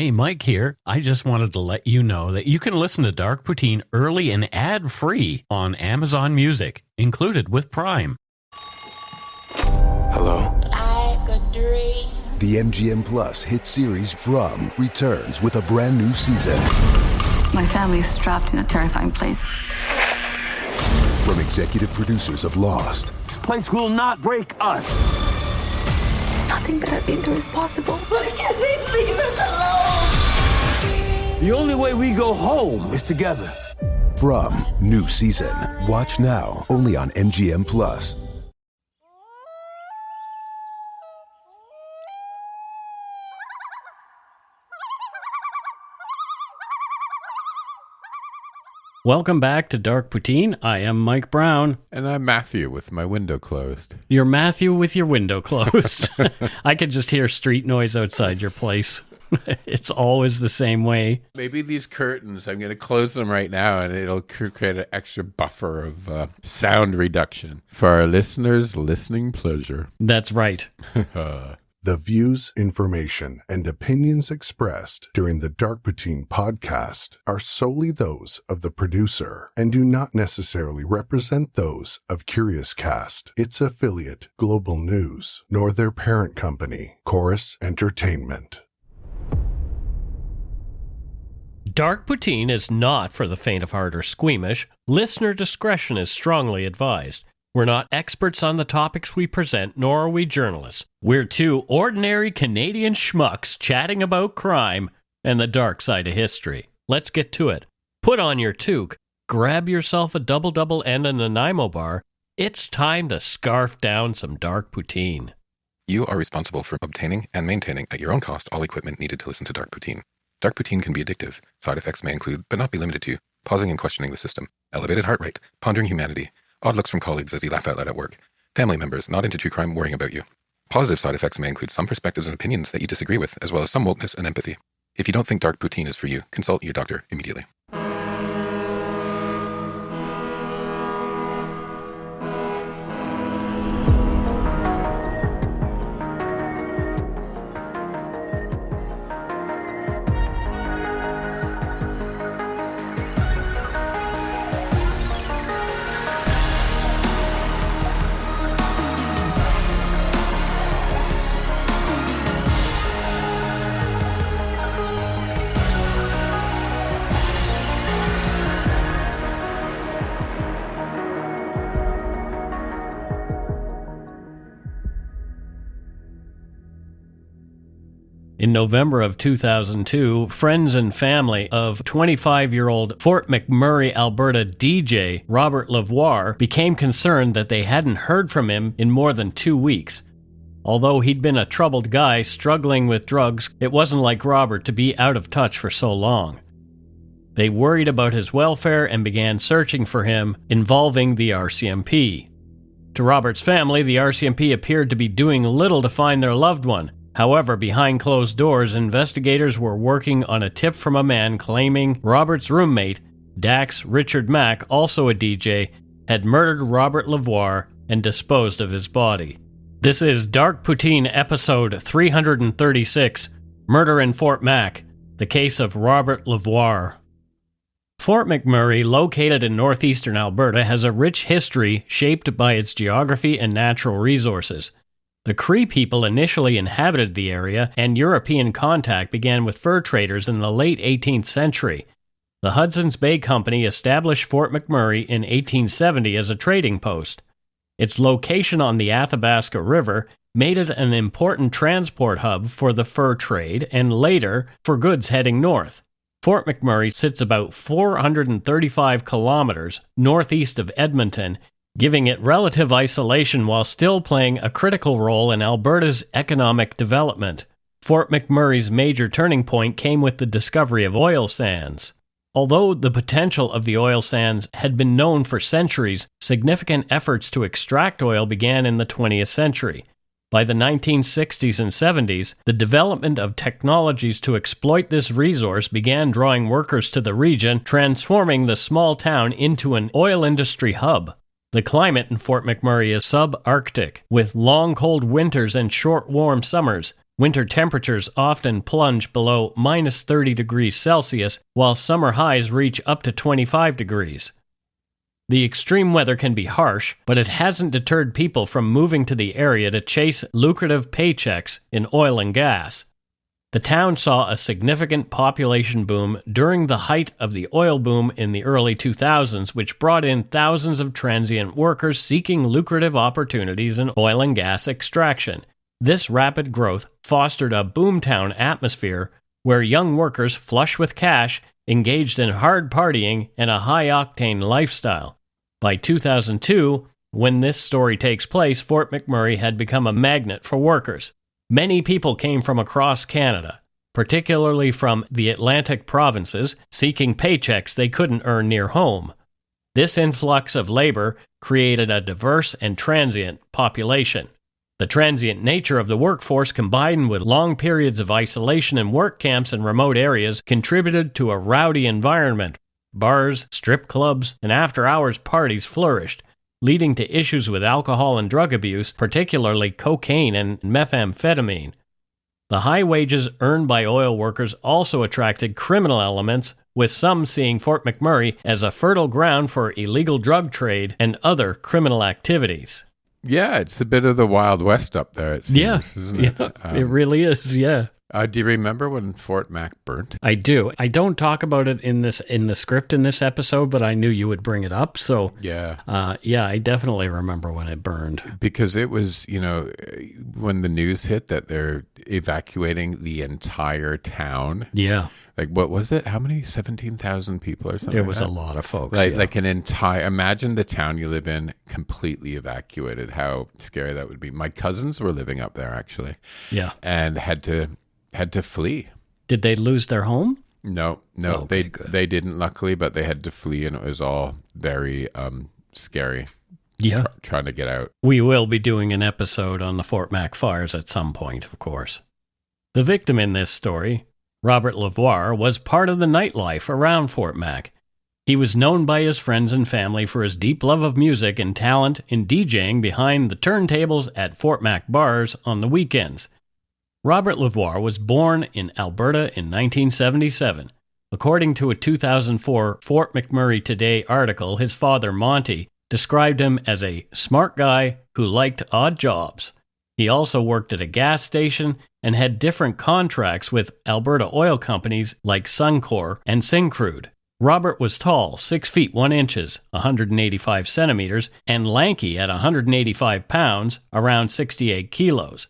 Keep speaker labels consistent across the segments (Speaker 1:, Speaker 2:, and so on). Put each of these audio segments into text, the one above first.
Speaker 1: Hey, Mike here. I just wanted to let you know that you can listen to Dark Poutine early and ad-free on Amazon Music, included with Prime.
Speaker 2: Hello?
Speaker 3: Like a dream.
Speaker 4: The MGM Plus hit series From returns with a brand new season.
Speaker 5: My family is trapped in a terrifying place.
Speaker 4: From executive producers of Lost.
Speaker 2: This place will not break us.
Speaker 5: Nothing that I've been through is possible.
Speaker 3: Why can't they leave us alone?
Speaker 2: The only way we go home is together.
Speaker 4: From new season. Watch now only on MGM Plus.
Speaker 1: Welcome back to Dark Poutine. I am Mike Brown.
Speaker 6: And I'm Matthew with my window closed.
Speaker 1: You're Matthew with your window closed. I could just hear street noise outside your place. It's always the same way.
Speaker 6: Maybe these curtains, I'm going to close them right now and it'll create an extra buffer of sound reduction for our listeners' listening pleasure.
Speaker 1: That's right.
Speaker 7: The views, information, and opinions expressed during the Dark Poutine podcast are solely those of the producer and do not necessarily represent those of Curious Cast, its affiliate, Global News, nor their parent company, Chorus Entertainment.
Speaker 8: Dark Poutine is not for the faint of heart or squeamish. Listener discretion is strongly advised. We're not experts on the topics we present, nor are we journalists. We're two ordinary Canadian schmucks chatting about crime and the dark side of history. Let's get to it. Put on your toque, grab yourself a double and a Nanaimo bar. It's time to scarf down some Dark Poutine.
Speaker 9: You are responsible for obtaining and maintaining at your own cost all equipment needed to listen to Dark Poutine. Dark Poutine can be addictive. Side effects may include, but not be limited to, pausing and questioning the system, elevated heart rate, pondering humanity, odd looks from colleagues as you laugh out loud at work, family members not into true crime worrying about you. Positive side effects may include some perspectives and opinions that you disagree with, as well as some wokeness and empathy. If you don't think Dark Poutine is for you, consult your doctor immediately.
Speaker 8: In November of 2002, friends and family of 25-year-old Fort McMurray, Alberta DJ Robert LeVoir became concerned that they hadn't heard from him in more than 2 weeks. Although he'd been a troubled guy struggling with drugs, it wasn't like Robert to be out of touch for so long. They worried about his welfare and began searching for him, involving the RCMP. To Robert's family, the RCMP appeared to be doing little to find their loved one. However, behind closed doors, investigators were working on a tip from a man claiming Robert's roommate, Dax Richard Mack, also a DJ, had murdered Robert LeVoir and disposed of his body. This is Dark Poutine episode 336, Murder in Fort Mac, the case of Robert LeVoir. Fort McMurray, located in northeastern Alberta, has a rich history shaped by its geography and natural resources. The Cree people initially inhabited the area, and European contact began with fur traders in the late 18th century. The Hudson's Bay Company established Fort McMurray in 1870 as a trading post. Its location on the Athabasca River made it an important transport hub for the fur trade and later for goods heading north. Fort McMurray sits about 435 kilometers northeast of Edmonton, giving it relative isolation while still playing a critical role in Alberta's economic development. Fort McMurray's major turning point came with the discovery of oil sands. Although the potential of the oil sands had been known for centuries, significant efforts to extract oil began in the 20th century. By the 1960s and 70s, the development of technologies to exploit this resource began drawing workers to the region, transforming the small town into an oil industry hub. The climate in Fort McMurray is subarctic, with long cold winters and short warm summers. Winter temperatures often plunge below minus 30 degrees Celsius, while summer highs reach up to 25 degrees. The extreme weather can be harsh, but it hasn't deterred people from moving to the area to chase lucrative paychecks in oil and gas. The town saw a significant population boom during the height of the oil boom in the early 2000s, which brought in thousands of transient workers seeking lucrative opportunities in oil and gas extraction. This rapid growth fostered a boomtown atmosphere where young workers flush with cash engaged in hard partying and a high-octane lifestyle. By 2002, when this story takes place, Fort McMurray had become a magnet for workers. Many people came from across Canada, particularly from the Atlantic provinces, seeking paychecks they couldn't earn near home. This influx of labor created a diverse and transient population. The transient nature of the workforce, combined with long periods of isolation in work camps in remote areas, contributed to a rowdy environment. Bars, strip clubs, and after-hours parties flourished, leading to issues with alcohol and drug abuse, particularly cocaine and methamphetamine. The high wages earned by oil workers also attracted criminal elements, with some seeing Fort McMurray as a fertile ground for illegal drug trade and other criminal activities.
Speaker 6: Yeah, it's a bit of the Wild West up there, it seems, isn't it?
Speaker 8: It really is, yeah.
Speaker 6: Do you remember when Fort Mac burnt?
Speaker 8: I do. I don't talk about it in the script in this episode, but I knew you would bring it up. So
Speaker 6: yeah,
Speaker 8: I definitely remember when it burned.
Speaker 6: Because it was, when the news hit that they're evacuating the entire town.
Speaker 8: Yeah.
Speaker 6: Like, what was it? How many? 17,000 people or something?
Speaker 8: It was a lot of folks.
Speaker 6: Like an entire, imagine the town you live in completely evacuated. How scary that would be. My cousins were living up there, actually.
Speaker 8: Yeah.
Speaker 6: And had to flee.
Speaker 8: Did they lose their home?
Speaker 6: No,
Speaker 8: Okay,
Speaker 6: they didn't, luckily, but they had to flee, and it was all very scary.
Speaker 8: Yeah.
Speaker 6: Trying to get out.
Speaker 8: We will be doing an episode on the Fort Mac fires at some point, of course. The victim in this story, Robert LeVoir, was part of the nightlife around Fort Mac. He was known by his friends and family for his deep love of music and talent in DJing behind the turntables at Fort Mac bars on the weekends. Robert LeVoir was born in Alberta in 1977. According to a 2004 Fort McMurray Today article, his father, Monty, described him as a smart guy who liked odd jobs. He also worked at a gas station and had different contracts with Alberta oil companies like Suncor and Syncrude. Robert was tall, 6 feet 1 inches, 185 centimeters, and lanky at 185 pounds, around 68 kilos.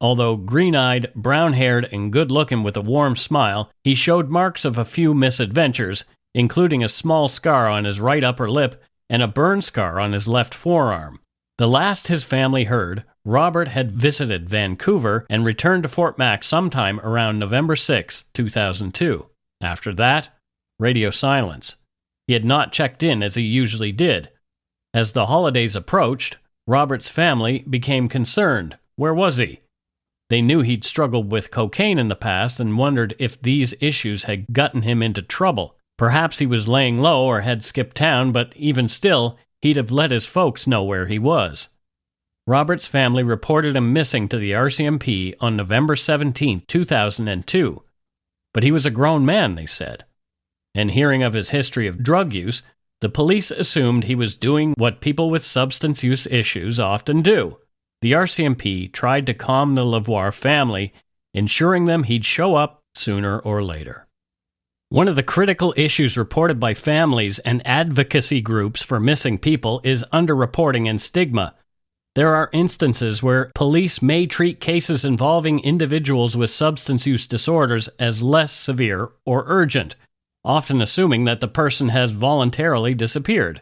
Speaker 8: Although green-eyed, brown-haired, and good-looking with a warm smile, he showed marks of a few misadventures, including a small scar on his right upper lip and a burn scar on his left forearm. The last his family heard, Robert had visited Vancouver and returned to Fort Mac sometime around November 6, 2002. After that, radio silence. He had not checked in as he usually did. As the holidays approached, Robert's family became concerned. Where was he? They knew he'd struggled with cocaine in the past and wondered if these issues had gotten him into trouble. Perhaps he was laying low or had skipped town, but even still, he'd have let his folks know where he was. Robert's family reported him missing to the RCMP on November 17, 2002. But he was a grown man, they said. And hearing of his history of drug use, the police assumed he was doing what people with substance use issues often do. The RCMP tried to calm the LeVoir family, ensuring them he'd show up sooner or later. One of the critical issues reported by families and advocacy groups for missing people is underreporting and stigma. There are instances where police may treat cases involving individuals with substance use disorders as less severe or urgent, often assuming that the person has voluntarily disappeared.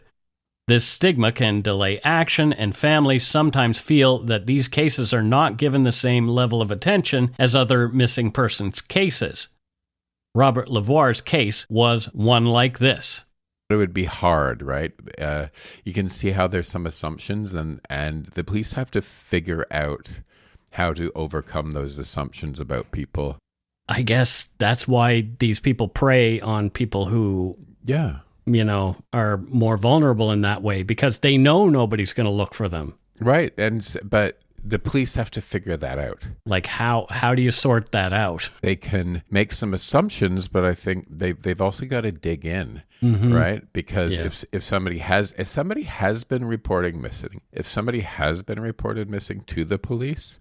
Speaker 8: This stigma can delay action, and families sometimes feel that these cases are not given the same level of attention as other missing persons cases. Robert LeVoir's case was one like this.
Speaker 6: It would be hard, right? You can see how there's some assumptions, and the police have to figure out how to overcome those assumptions about people.
Speaker 8: I guess that's why these people prey on people who are more vulnerable in that way because they know nobody's going to look for them.
Speaker 6: Right. But the police have to figure that out.
Speaker 8: Like how do you sort that out?
Speaker 6: They can make some assumptions, but I think they've also got to dig in, right? Because if somebody has been reporting missing, if somebody has been reported missing to the police,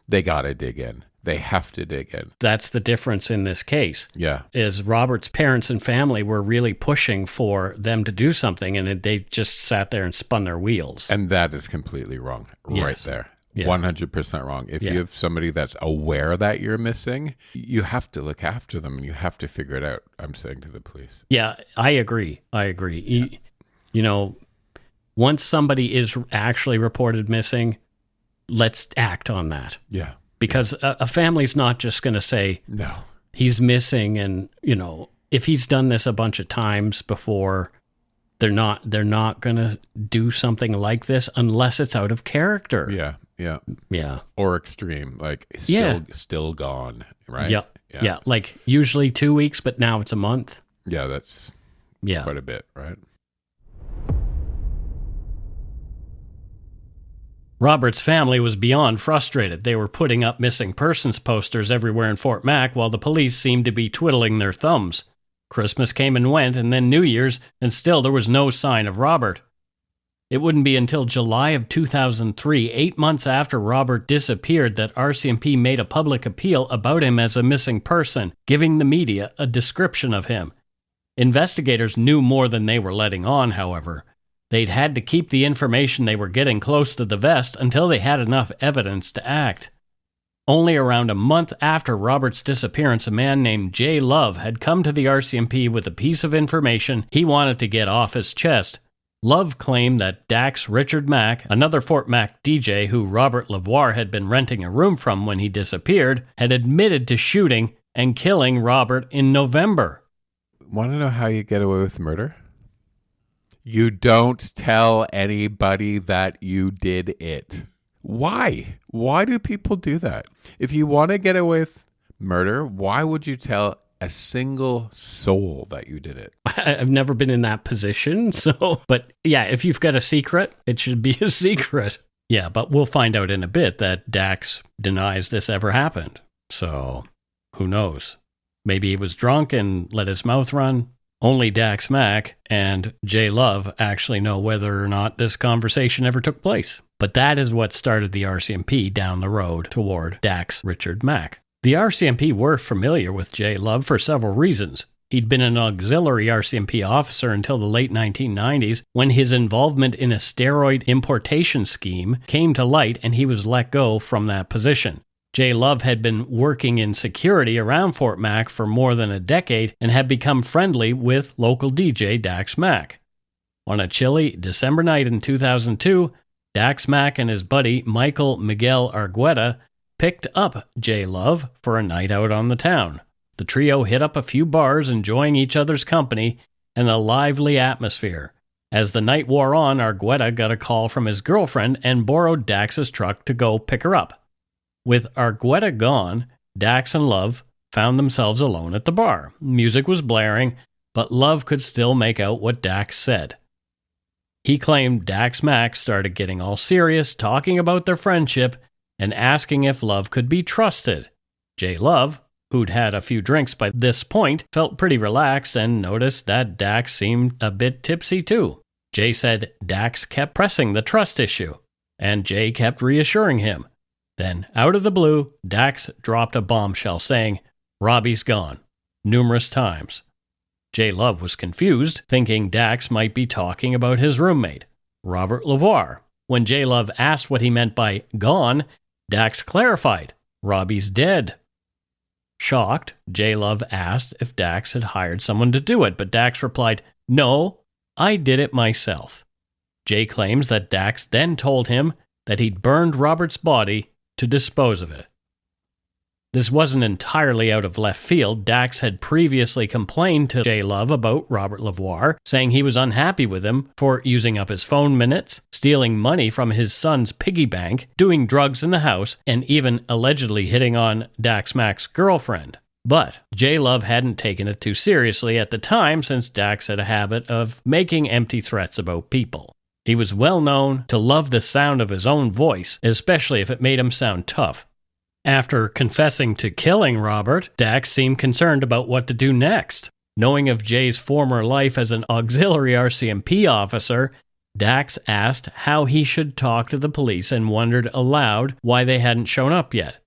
Speaker 6: they got to dig in. They have to dig in.
Speaker 8: That's the difference in this case.
Speaker 6: Yeah.
Speaker 8: Is Robert's parents and family were really pushing for them to do something, and they just sat there and spun their wheels.
Speaker 6: And that is completely wrong right there. Yeah. 100% wrong. If you have somebody that's aware that you're missing, you have to look after them and you have to figure it out, I'm saying to the police.
Speaker 8: Yeah, I agree. Yeah. Once somebody is actually reported missing, let's act on that.
Speaker 6: Yeah.
Speaker 8: Because a family's not just going to say,
Speaker 6: no,
Speaker 8: he's missing. And, if he's done this a bunch of times before, they're not going to do something like this unless it's out of character.
Speaker 6: Yeah. Yeah.
Speaker 8: Yeah.
Speaker 6: Or extreme, like still gone, right?
Speaker 8: Yeah. Like usually 2 weeks, but now it's a month.
Speaker 6: Yeah, that's quite a bit, right?
Speaker 8: Robert's family was beyond frustrated. They were putting up missing persons posters everywhere in Fort Mac while the police seemed to be twiddling their thumbs. Christmas came and went, and then New Year's, and still there was no sign of Robert. It wouldn't be until July of 2003, 8 months after Robert disappeared, that RCMP made a public appeal about him as a missing person, giving the media a description of him. Investigators knew more than they were letting on, however. They'd had to keep the information they were getting close to the vest until they had enough evidence to act. Only around a month after Robert's disappearance, a man named Jay Love had come to the RCMP with a piece of information he wanted to get off his chest. Love claimed that Dax Richard Mack, another Fort Mac DJ who Robert LeVoir had been renting a room from when he disappeared, had admitted to shooting and killing Robert in November.
Speaker 6: Want to know how you get away with murder? You don't tell anybody that you did it. Why? Why do people do that? If you want to get away with murder, why would you tell a single soul that you did it?
Speaker 8: I've never been in that position, but yeah, if you've got a secret, it should be a secret. Yeah, but we'll find out in a bit that Dax denies this ever happened. So, who knows? Maybe he was drunk and let his mouth run. Only Dax Mack and Jay Love actually know whether or not this conversation ever took place. But that is what started the RCMP down the road toward Dax Richard Mack. The RCMP were familiar with Jay Love for several reasons. He'd been an auxiliary RCMP officer until the late 1990s, when his involvement in a steroid importation scheme came to light and he was let go from that position. Jay Love had been working in security around Fort Mac for more than a decade and had become friendly with local DJ Dax Mack. On a chilly December night in 2002, Dax Mack and his buddy Michael Miguel Argueta picked up Jay Love for a night out on the town. The trio hit up a few bars, enjoying each other's company and a lively atmosphere. As the night wore on, Argueta got a call from his girlfriend and borrowed Dax's truck to go pick her up. With Argueta gone, Dax and Love found themselves alone at the bar. Music was blaring, but Love could still make out what Dax said. He claimed Dax Mack started getting all serious, talking about their friendship, and asking if Love could be trusted. Jay Love, who'd had a few drinks by this point, felt pretty relaxed and noticed that Dax seemed a bit tipsy too. Jay said Dax kept pressing the trust issue, and Jay kept reassuring him. Then, out of the blue, Dax dropped a bombshell saying, "Robbie's gone," numerous times. Jay Love was confused, thinking Dax might be talking about his roommate, Robert LeVoir. When Jay Love asked what he meant by gone, Dax clarified, "Robbie's dead." Shocked, Jay Love asked if Dax had hired someone to do it, but Dax replied, "No, I did it myself." Jay claims that Dax then told him that he'd burned Robert's body to dispose of it. This wasn't entirely out of left field. Dax had previously complained to Jay Love about Robert LeVoir, saying he was unhappy with him for using up his phone minutes, stealing money from his son's piggy bank, doing drugs in the house, and even allegedly hitting on Dax Mack's girlfriend. But J-Love hadn't taken it too seriously at the time, since Dax had a habit of making empty threats about people. He was well known to love the sound of his own voice, especially if it made him sound tough. After confessing to killing Robert, Dax seemed concerned about what to do next. Knowing of Jay's former life as an auxiliary RCMP officer, Dax asked how he should talk to the police and wondered aloud why they hadn't shown up yet.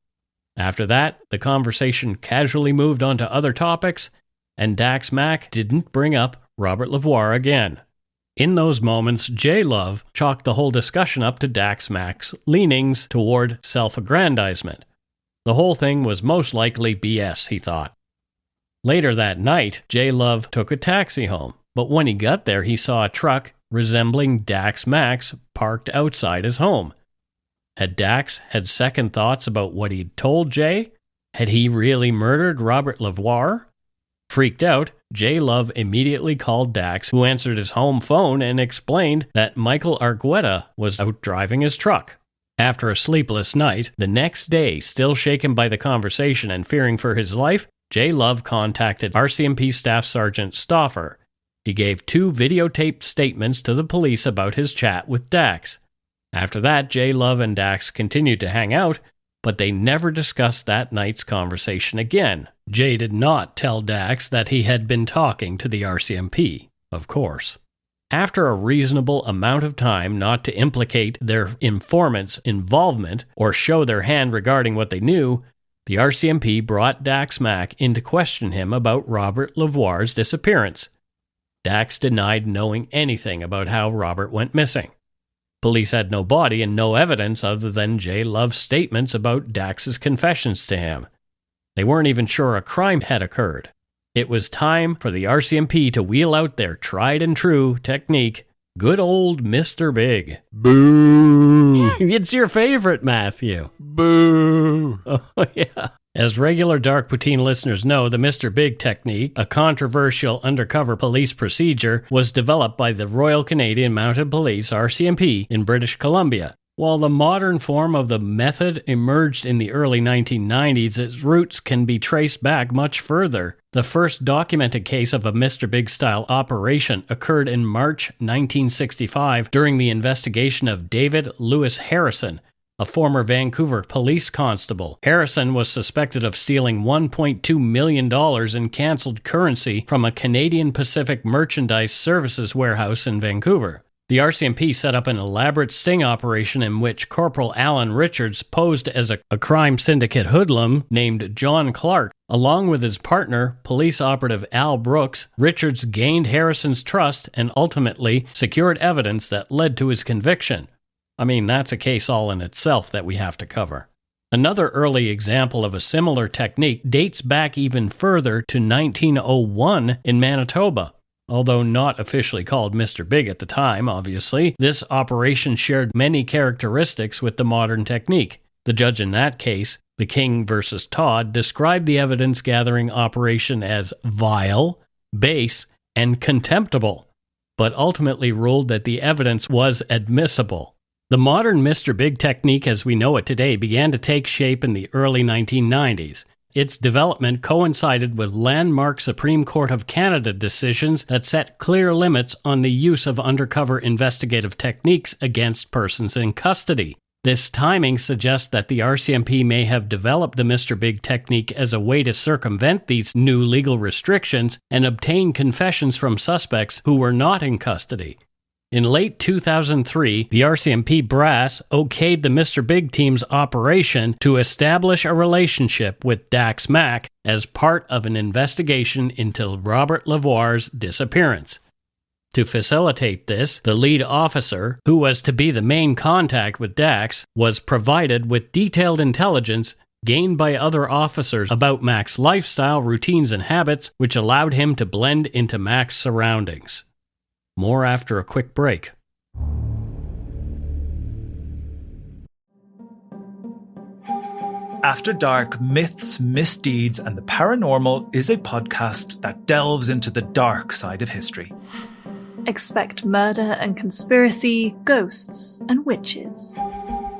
Speaker 8: After that, the conversation casually moved on to other topics, and Dax Mack didn't bring up Robert LeVoir again. In those moments, J-Love chalked the whole discussion up to Dax Mack's leanings toward self-aggrandizement. The whole thing was most likely BS, he thought. Later that night, J-Love took a taxi home, but when he got there, he saw a truck resembling Dax Mack's parked outside his home. Had Dax had second thoughts about what he'd told Jay? Had he really murdered Robert LeVoir? Freaked out, J-Love immediately called Dax, who answered his home phone and explained that Michael Argueta was out driving his truck. After a sleepless night, the next day, still shaken by the conversation and fearing for his life, J-Love contacted RCMP Staff Sergeant Stauffer. He gave 2 videotaped statements to the police about his chat with Dax. After that, J-Love and Dax continued to hang out, but they never discussed that night's conversation again. Jay did not tell Dax that he had been talking to the RCMP, of course. After a reasonable amount of time not to implicate their informant's involvement or show their hand regarding what they knew, the RCMP brought Dax Mack in to question him about Robert LeVoir's disappearance. Dax denied knowing anything about how Robert went missing. Police had no body and no evidence other than J-Love's statements about Dax's confessions to him. They weren't even sure a crime had occurred. It was time for the RCMP to wheel out their tried and true technique, good old Mr. Big.
Speaker 6: Boo!
Speaker 8: It's your favorite, Matthew.
Speaker 6: Boo!
Speaker 8: Oh, yeah. As regular Dark Poutine listeners know, the Mr. Big technique, a controversial undercover police procedure, was developed by the Royal Canadian Mounted Police, RCMP, in British Columbia. While the modern form of the method emerged in the early 1990s, its roots can be traced back much further. The first documented case of a Mr. Big-style operation occurred in March 1965 during the investigation of David Lewis Harrison, a former Vancouver police constable. Harrison was suspected of stealing $1.2 million in cancelled currency from a Canadian Pacific Merchandise Services warehouse in Vancouver. The RCMP set up an elaborate sting operation in which Corporal Alan Richards posed as a crime syndicate hoodlum named John Clark. Along with his partner, police operative Al Brooks, Richards gained Harrison's trust and ultimately secured evidence that led to his conviction. I mean, that's a case all in itself that we have to cover. Another early example of a similar technique dates back even further to 1901 in Manitoba. Although not officially called Mr. Big at the time, obviously, this operation shared many characteristics with the modern technique. The judge in that case, the King versus Todd, described the evidence-gathering operation as vile, base, and contemptible, but ultimately ruled that the evidence was admissible. The modern Mr. Big technique as we know it today began to take shape in the early 1990s. Its development coincided with landmark Supreme Court of Canada decisions that set clear limits on the use of undercover investigative techniques against persons in custody. This timing suggests that the RCMP may have developed the Mr. Big technique as a way to circumvent these new legal restrictions and obtain confessions from suspects who were not in custody. In late 2003, the RCMP brass okayed the Mr. Big team's operation to establish a relationship with Dax Mack as part of an investigation into Robert LeVoir's disappearance. To facilitate this, the lead officer, who was to be the main contact with Dax, was provided with detailed intelligence gained by other officers about Mack's lifestyle, routines, and habits, which allowed him to blend into Mack's surroundings. More after a quick break.
Speaker 10: After Dark, Myths, Misdeeds, and the Paranormal is a podcast that delves into the dark side of history.
Speaker 5: Expect murder and conspiracy, ghosts and witches.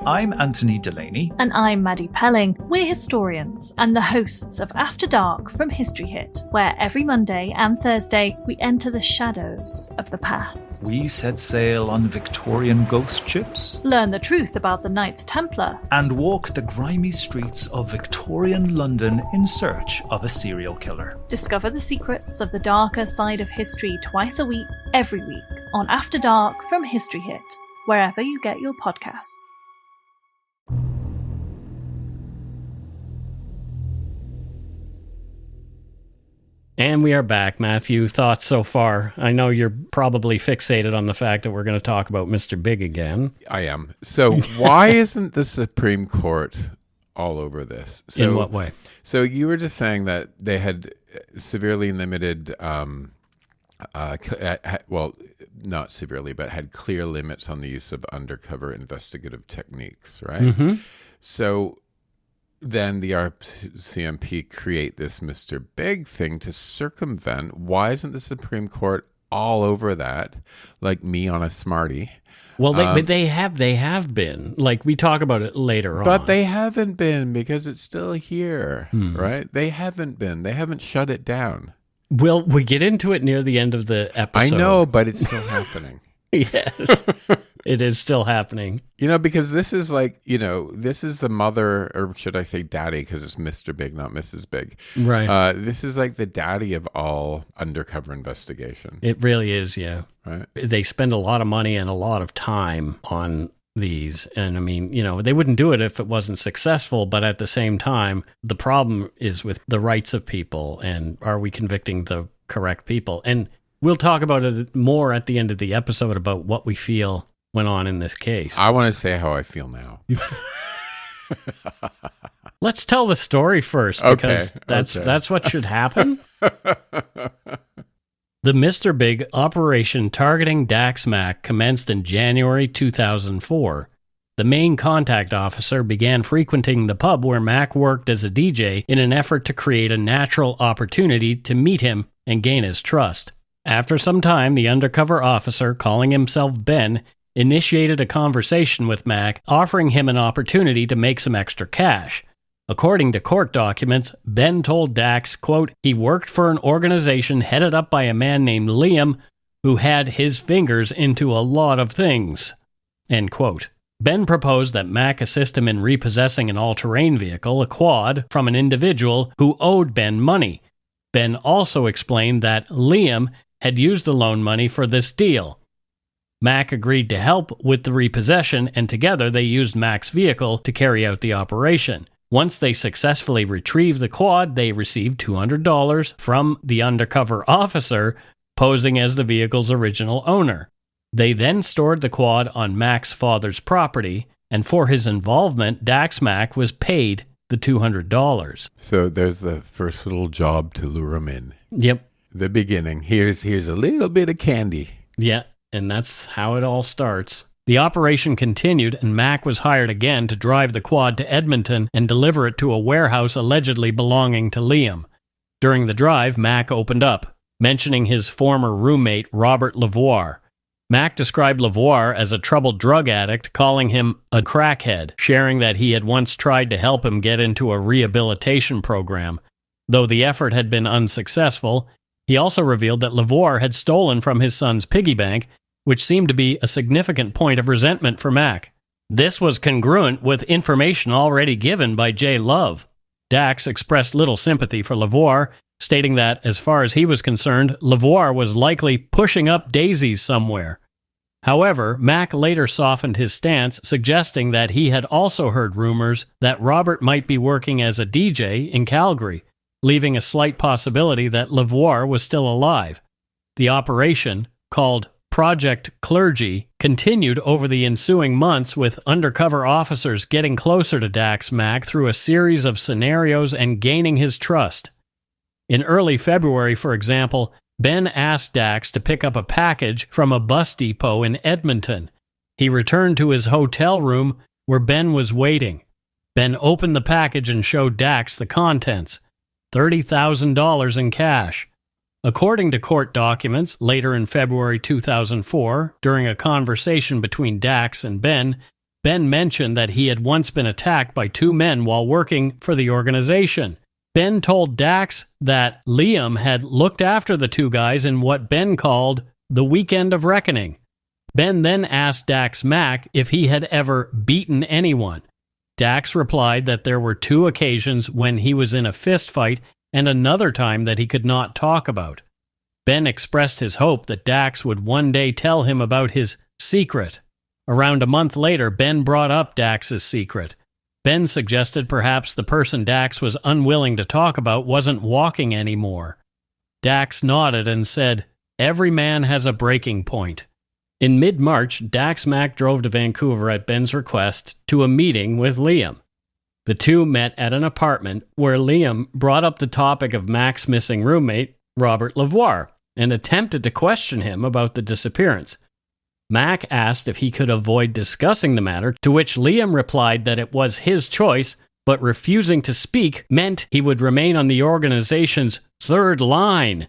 Speaker 10: I'm Anthony Delaney.
Speaker 11: And I'm Maddie Pelling. We're historians and the hosts of After Dark from History Hit, where every Monday and Thursday we enter the shadows of the past.
Speaker 10: We set sail on Victorian ghost ships,
Speaker 11: Learn the truth about the Knights Templar,
Speaker 10: and walk the grimy streets of Victorian London in search of a serial killer.
Speaker 11: Discover the secrets of the darker side of history twice a week, every week, on After Dark from History Hit, wherever you get your podcasts.
Speaker 8: And we are back. Matthew, thoughts so far? I know you're probably fixated on the fact that we're going to talk about Mr. Big again.
Speaker 6: I am. So why isn't the Supreme Court all over this? So,
Speaker 8: in what way?
Speaker 6: So you were just saying that they had severely limited, well, not severely, but had clear limits on the use of undercover investigative techniques, right?
Speaker 8: Mm-hmm.
Speaker 6: So then the RCMP create this Mr. Big thing to circumvent. Why isn't the Supreme Court all over that, like me on a Smartie?
Speaker 8: Well, but they have been. Like, we talk about it later on.
Speaker 6: But they haven't been, because it's still here, right? They haven't been. They haven't shut it down.
Speaker 8: Well, we get into it near the end of the episode.
Speaker 6: I know, but it's still happening.
Speaker 8: Yes, it is still happening.
Speaker 6: You know, because this is like, this is the mother, or should I say daddy, because it's Mr. Big, not Mrs. Big.
Speaker 8: Right.
Speaker 6: This is like the daddy of all undercover investigation.
Speaker 8: It really is, yeah.
Speaker 6: Right.
Speaker 8: They spend a lot of money and a lot of time on these. And I mean, they wouldn't do it if it wasn't successful. But at the same time, the problem is with the rights of people, and are we convicting the correct people? And we'll talk about it more at the end of the episode about what we feel went on in this case.
Speaker 6: I want to say how I feel now.
Speaker 8: Let's tell the story first, because that's what should happen. The Mr. Big operation targeting Dax Mack commenced in January 2004. The main contact officer began frequenting the pub where Mack worked as a DJ in an effort to create a natural opportunity to meet him and gain his trust. After some time, the undercover officer, calling himself Ben, initiated a conversation with Mack, offering him an opportunity to make some extra cash. According to court documents, Ben told Dax, quote, he worked for an organization headed up by a man named Liam who had his fingers into a lot of things, end quote. Ben proposed that Mack assist him in repossessing an all-terrain vehicle, a quad, from an individual who owed Ben money. Ben also explained that Liam had used the loan money for this deal. Mack agreed to help with the repossession, and together they used Mack's vehicle to carry out the operation. Once they successfully retrieved the quad, they received $200 from the undercover officer, posing as the vehicle's original owner. They then stored the quad on Mack's father's property, and for his involvement, Dax Mack was paid the $200.
Speaker 6: So there's the first little job to lure him in.
Speaker 8: Yep.
Speaker 6: The beginning. Here's a little bit of candy.
Speaker 8: Yeah, and that's how it all starts. The operation continued, and Mack was hired again to drive the quad to Edmonton and deliver it to a warehouse allegedly belonging to Liam. During the drive, Mack opened up, mentioning his former roommate, Robert LeVoir. Mack described LeVoir as a troubled drug addict, calling him a crackhead, sharing that he had once tried to help him get into a rehabilitation program. Though the effort had been unsuccessful, he also revealed that LeVoir had stolen from his son's piggy bank, which seemed to be a significant point of resentment for Mack. This was congruent with information already given by J. Love. Dax expressed little sympathy for LeVoir, stating that, as far as he was concerned, LeVoir was likely pushing up daisies somewhere. However, Mack later softened his stance, suggesting that he had also heard rumors that Robert might be working as a DJ in Calgary, leaving a slight possibility that LeVoir was still alive. The operation, called Project Clergy, continued over the ensuing months, with undercover officers getting closer to Dax Mack through a series of scenarios and gaining his trust. In early February, for example, Ben asked Dax to pick up a package from a bus depot in Edmonton. He returned to his hotel room where Ben was waiting. Ben opened the package and showed Dax the contents, $30,000 in cash. According to court documents, later in February 2004, during a conversation between Dax and Ben, Ben mentioned that he had once been attacked by 2 men while working for the organization. Ben told Dax that Liam had looked after the 2 guys in what Ben called the weekend of reckoning. Ben then asked Dax Mack if he had ever beaten anyone. Dax replied that there were 2 occasions when he was in a fist fight and another time that he could not talk about. Ben expressed his hope that Dax would one day tell him about his secret. Around a month later, Ben brought up Dax's secret. Ben suggested perhaps the person Dax was unwilling to talk about wasn't walking anymore. Dax nodded and said, "Every man has a breaking point." In mid-March, Dax Mack drove to Vancouver at Ben's request to a meeting with Liam. The 2 met at an apartment where Liam brought up the topic of Mack's missing roommate, Robert LeVoir, and attempted to question him about the disappearance. Mack asked if he could avoid discussing the matter, to which Liam replied that it was his choice, but refusing to speak meant he would remain on the organization's 3rd line.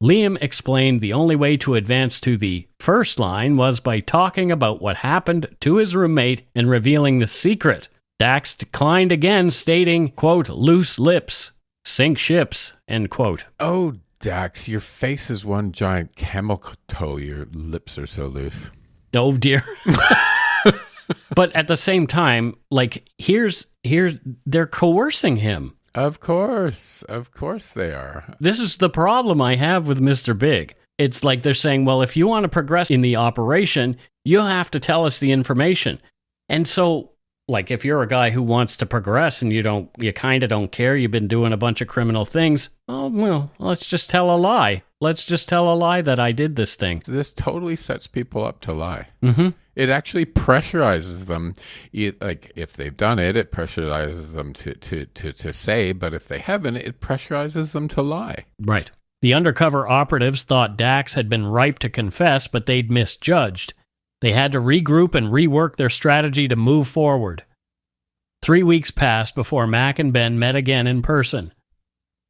Speaker 8: Liam explained the only way to advance to the 1st line was by talking about what happened to his roommate and revealing the secret. Dax declined again, stating, quote, "Loose lips sink ships," end quote.
Speaker 6: Oh, Dax, your face is one giant camel toe. Your lips are so loose.
Speaker 8: Oh, dear. But at the same time, like, here's they're coercing him.
Speaker 6: Of course they are.
Speaker 8: This is the problem I have with Mr. Big. It's like they're saying, well, if you want to progress in the operation, you have to tell us the information. And so, like, if you're a guy who wants to progress and you kind of don't care, you've been doing a bunch of criminal things, oh, well, let's just tell a lie. Let's just tell a lie that I did this thing.
Speaker 6: This totally sets people up to lie.
Speaker 8: Mm-hmm.
Speaker 6: It actually pressurizes them. Like, if they've done it, it pressurizes them to say, but if they haven't, it pressurizes them to lie.
Speaker 8: Right. The undercover operatives thought Dax had been ripe to confess, but they'd misjudged. They had to regroup and rework their strategy to move forward. 3 weeks passed before Mack and Ben met again in person.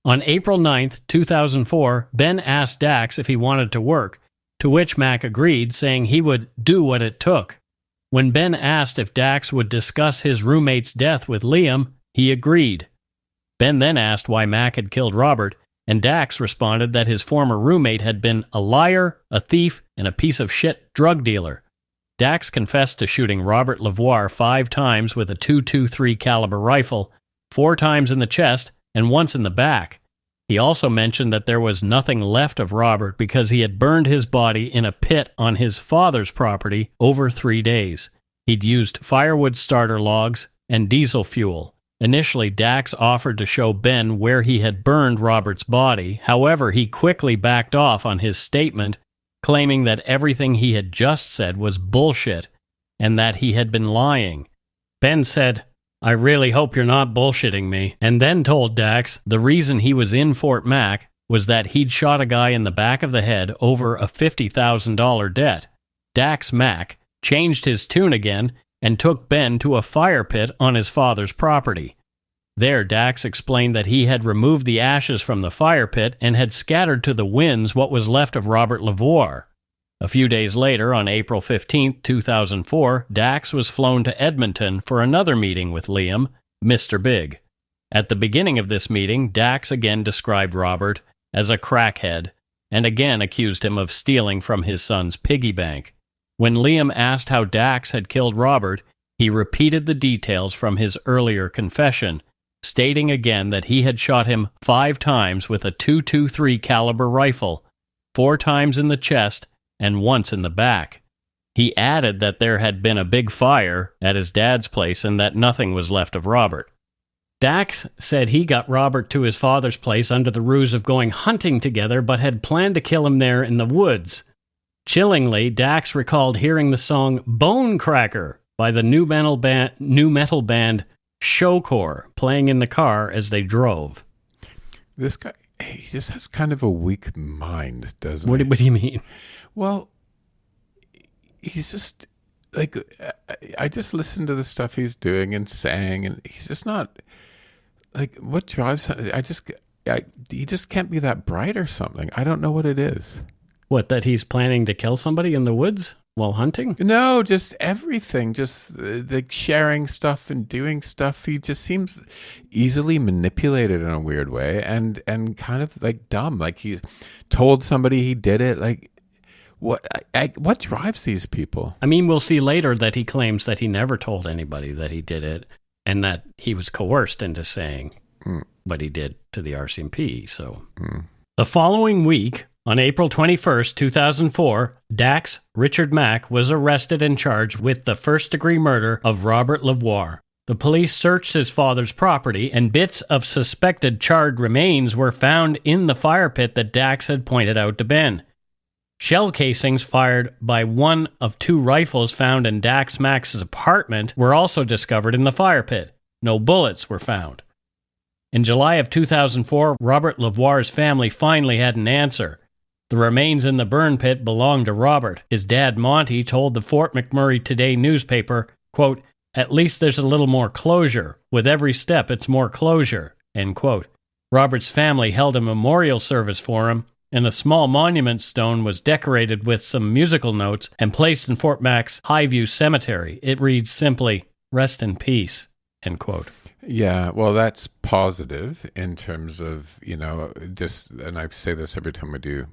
Speaker 8: On April 9th, 2004, Ben asked Dax if he wanted to work, to which Mack agreed, saying he would do what it took. When Ben asked if Dax would discuss his roommate's death with Liam, he agreed. Ben then asked why Mack had killed Robert, and Dax responded that his former roommate had been a liar, a thief, and a piece of shit drug dealer. Dax confessed to shooting Robert LeVoir 5 times with a .223 caliber rifle, 4 times in the chest and once in the back. He also mentioned that there was nothing left of Robert because he had burned his body in a pit on his father's property over 3 days. He'd used firewood starter logs and diesel fuel. Initially, Dax offered to show Ben where he had burned Robert's body. However, he quickly backed off on his statement, claiming that everything he had just said was bullshit and that he had been lying. Ben said, "I really hope you're not bullshitting me," and then told Dax the reason he was in Fort Mac was that he'd shot a guy in the back of the head over a $50,000 debt. Dax Mack changed his tune again and took Ben to a fire pit on his father's property. There, Dax explained that he had removed the ashes from the fire pit and had scattered to the winds what was left of Robert LeVoir. A few days later, on April 15, 2004, Dax was flown to Edmonton for another meeting with Liam, Mr. Big. At the beginning of this meeting, Dax again described Robert as a crackhead and again accused him of stealing from his son's piggy bank. When Liam asked how Dax had killed Robert, he repeated the details from his earlier confession, stating again that he had shot him 5 times with a .223 caliber rifle, 4 times in the chest and once in the back. He added that there had been a big fire at his dad's place and that nothing was left of Robert. Dax said he got Robert to his father's place under the ruse of going hunting together, but had planned to kill him there in the woods. Chillingly, Dax recalled hearing the song Bone Cracker by the new metal band Showcore playing in the car as they drove.
Speaker 6: This guy, he just has kind of a weak mind, doesn't he?
Speaker 8: What do you mean?
Speaker 6: Well, he's just, like, I just listen to the stuff he's doing and saying, and he's just not, like, what drives him? He just can't be that bright or something. I don't know what it is.
Speaker 8: What, that he's planning to kill somebody in the woods? while hunting?
Speaker 6: No, just everything. Just the sharing stuff and doing stuff. He just seems easily manipulated in a weird way and kind of like dumb. Like he told somebody he did it. Like what drives these people?
Speaker 8: I mean, we'll see later that he claims that he never told anybody that he did it and that he was coerced into saying what he did to the RCMP. So the following week, on April 21st, 2004, Dax Richard Mack was arrested and charged with the first-degree murder of Robert LeVoir. The police searched his father's property, and bits of suspected charred remains were found in the fire pit that Dax had pointed out to Ben. Shell casings fired by one of 2 rifles found in Dax Mack's apartment were also discovered in the fire pit. No bullets were found. In July of 2004, Robert LeVoir's family finally had an answer. The remains in the burn pit belonged to Robert. His dad, Monty, told the Fort McMurray Today newspaper, quote, "At least there's a little more closure. With every step, it's more closure," end quote. Robert's family held a memorial service for him, and a small monument stone was decorated with some musical notes and placed in Fort Mack's Highview Cemetery. It reads simply, "Rest in peace," end quote.
Speaker 6: Yeah, well, that's positive in terms of, just, and I say this every time we do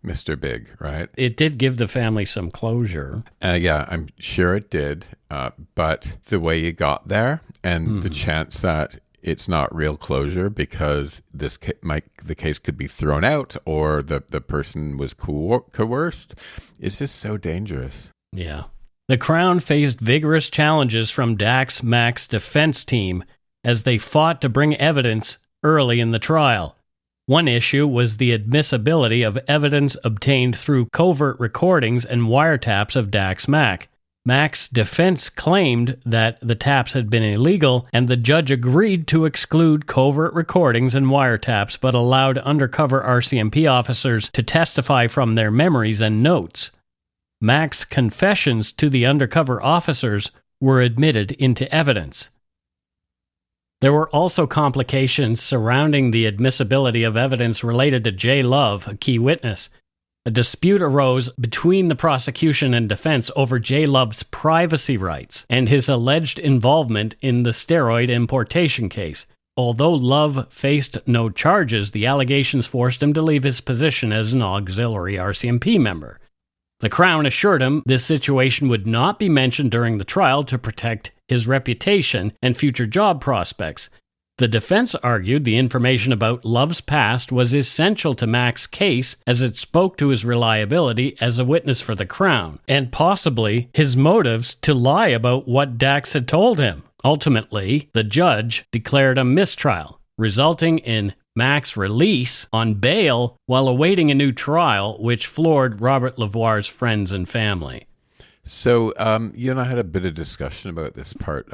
Speaker 6: Mr. Big, right?
Speaker 8: It did give the family some closure.
Speaker 6: Yeah, I'm sure it did. But the way you got there and the chance that it's not real closure because the case could be thrown out or the person was coerced, it's just so dangerous.
Speaker 8: Yeah. The Crown faced vigorous challenges from Dax Mack's defense team as they fought to bring evidence early in the trial. One issue was the admissibility of evidence obtained through covert recordings and wiretaps of Dax Mack. Mack's defense claimed that the taps had been illegal, and the judge agreed to exclude covert recordings and wiretaps, but allowed undercover RCMP officers to testify from their memories and notes. Mack's confessions to the undercover officers were admitted into evidence. There were also complications surrounding the admissibility of evidence related to J. Love, a key witness. A dispute arose between the prosecution and defense over J. Love's privacy rights and his alleged involvement in the steroid importation case. Although Love faced no charges, the allegations forced him to leave his position as an auxiliary RCMP member. The Crown assured him this situation would not be mentioned during the trial to protect his reputation and future job prospects. The defense argued the information about Love's past was essential to Mack's case as it spoke to his reliability as a witness for the Crown, and possibly his motives to lie about what Dax had told him. Ultimately, the judge declared a mistrial, resulting in Mack's release on bail while awaiting a new trial, which floored Robert LeVoir's friends and family.
Speaker 6: So you and I had a bit of discussion about this part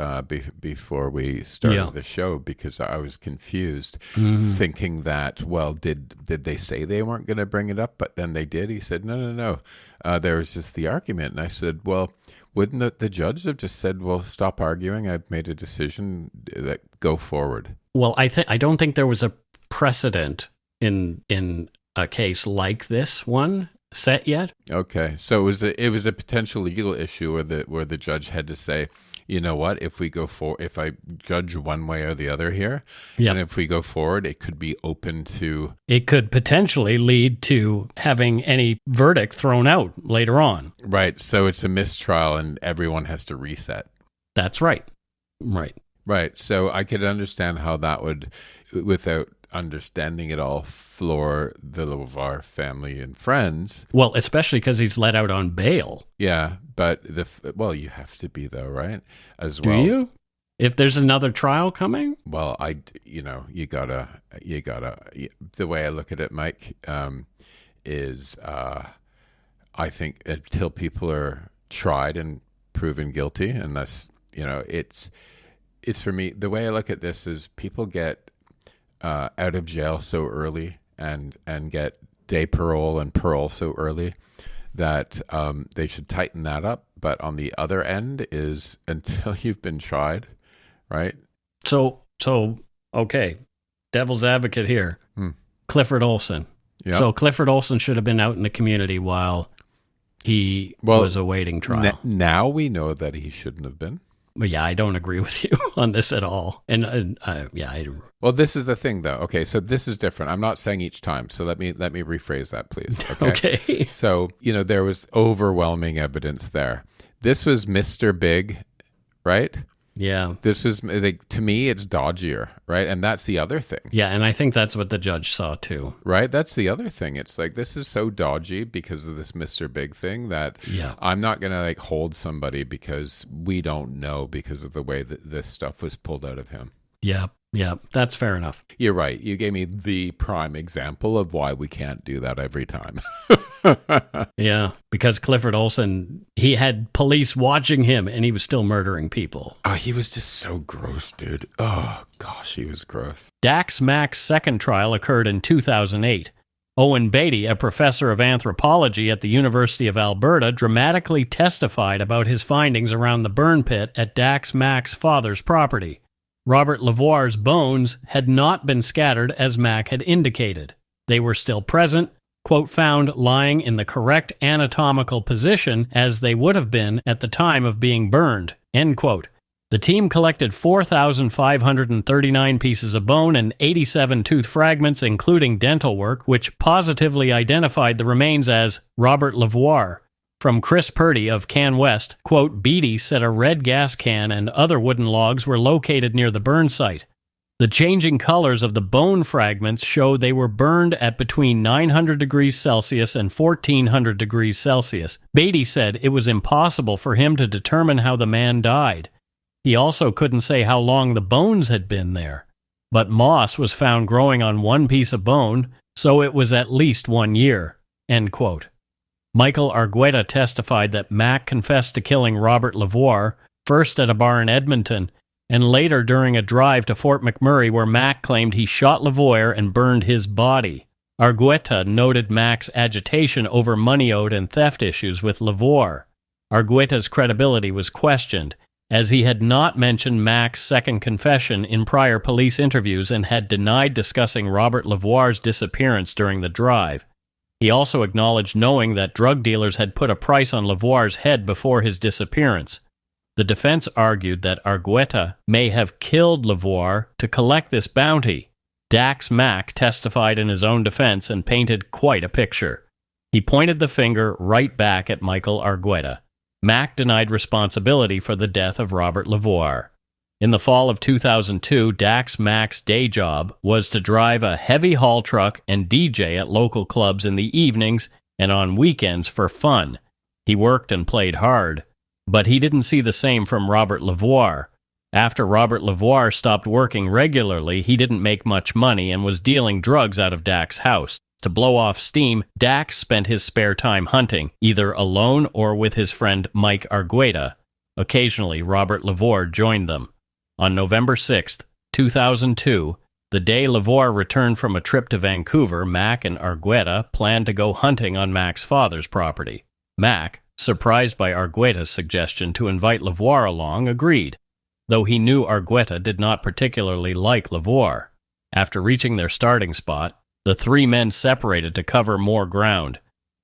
Speaker 6: before we started the show because I was confused, thinking that, well, did they say they weren't going to bring it up, but then they did? He said, no. There was just the argument. And I said, well, wouldn't the judge have just said, well, stop arguing. I've made a decision. Go forward.
Speaker 8: Well, I don't think there was a precedent in a case like this one set yet.
Speaker 6: Okay, so it was a potential legal issue where the judge had to say, you know what, if I judge one way or the other here, and if we go forward, it could be open to.
Speaker 8: It could potentially lead to having any verdict thrown out later on.
Speaker 6: Right. So it's a mistrial, and everyone has to reset.
Speaker 8: That's right. Right.
Speaker 6: So I could understand how that would, without understanding it all, floor the LeVoir family and friends.
Speaker 8: Well, especially because he's let out on bail.
Speaker 6: Yeah, but you have to be though, right? As
Speaker 8: well. Do you? If there's another trial coming?
Speaker 6: Well, you gotta. The way I look at it, Mike, is I think until people are tried and proven guilty, unless it's for me. The way I look at this is people get out of jail so early and get day parole and parole so early that they should tighten that up. But on the other end is until you've been tried, right?
Speaker 8: So okay, devil's advocate here. Clifford Olson.
Speaker 6: Yeah.
Speaker 8: So Clifford Olson should have been out in the community while he was awaiting trial.
Speaker 6: Now we know that he shouldn't have been.
Speaker 8: But yeah, I don't agree with you on this at all.
Speaker 6: Well, this is the thing, though. Okay, so this is different. I'm not saying each time. So let me rephrase that, please. Okay. So, there was overwhelming evidence there. This was Mr. Big, right?
Speaker 8: Yeah.
Speaker 6: This was, to me, it's dodgier, right? And that's the other thing.
Speaker 8: Yeah, and I think that's what the judge saw, too.
Speaker 6: Right? That's the other thing. It's like, this is so dodgy because of this Mr. Big thing that I'm not going to hold somebody because we don't know because of the way that this stuff was pulled out of him. Yeah, that's fair enough. You're right. You gave me the prime example of why we can't do that every time.
Speaker 8: Yeah, because Clifford Olson, he had police watching him and he was still murdering people.
Speaker 6: Oh, he was just so gross, dude. Oh, gosh, he was gross.
Speaker 8: Dax Mack's second trial occurred in 2008. Owen Beatty, a professor of anthropology at the University of Alberta, dramatically testified about his findings around the burn pit at Dax Mack's father's property. Robert LeVoir's bones had not been scattered as Mack had indicated. They were still present, quote, found lying in the correct anatomical position as they would have been at the time of being burned, end quote. The team collected 4,539 pieces of bone and 87 tooth fragments, including dental work, which positively identified the remains as Robert LeVoir. From Chris Purdy of Can West, quote, Beatty said a red gas can and other wooden logs were located near the burn site. The changing colors of the bone fragments show they were burned at between 900 degrees Celsius and 1400 degrees Celsius. Beatty said it was impossible for him to determine how the man died. He also couldn't say how long the bones had been there. But moss was found growing on one piece of bone, so it was at least 1 year, end quote. Michael Argueta testified that Mack confessed to killing Robert LeVoir, first at a bar in Edmonton, and later during a drive to Fort McMurray where Mack claimed he shot LeVoir and burned his body. Argueta noted Mack's agitation over money owed and theft issues with LeVoir. Argueta's credibility was questioned, as he had not mentioned Mack's second confession in prior police interviews and had denied discussing Robert LeVoir's disappearance during the drive. He also acknowledged knowing that drug dealers had put a price on LeVoir's head before his disappearance. The defense argued that Argueta may have killed LeVoir to collect this bounty. Dax Mack testified in his own defense and painted quite a picture. He pointed the finger right back at Michael Argueta. Mack denied responsibility for the death of Robert LeVoir. In the fall of 2002, Dax Mack's day job was to drive a heavy haul truck and DJ at local clubs in the evenings and on weekends for fun. He worked and played hard, but he didn't see the same from Robert LeVoir. After Robert LeVoir stopped working regularly, he didn't make much money and was dealing drugs out of Dax's house. To blow off steam, Dax spent his spare time hunting, either alone or with his friend Mike Argueta. Occasionally, Robert LeVoir joined them. On November 6, 2002, the day LeVoir returned from a trip to Vancouver, Mack and Argueta planned to go hunting on Mack's father's property. Mack, surprised by Argueta's suggestion to invite LeVoir along, agreed, though he knew Argueta did not particularly like LeVoir. After reaching their starting spot, the three men separated to cover more ground.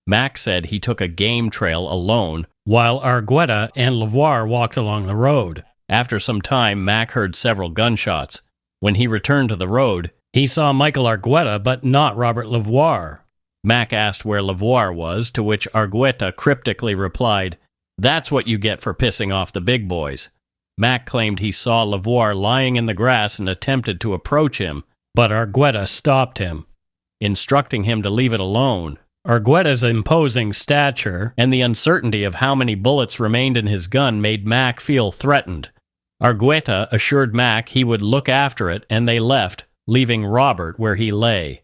Speaker 8: Mack said he took a game trail alone, while Argueta and LeVoir walked along the road. After some time, Mack heard several gunshots. When he returned to the road, he saw Michael Argueta, but not Robert LeVoir. Mack asked where LeVoir was, to which Argueta cryptically replied, "That's what you get for pissing off the big boys." Mack claimed he saw LeVoir lying in the grass and attempted to approach him, but Argueta stopped him, instructing him to leave it alone. Argueta's imposing stature and the uncertainty of how many bullets remained in his gun made Mack feel threatened. Argueta assured Mack he would look after it, and they left, leaving Robert where he lay.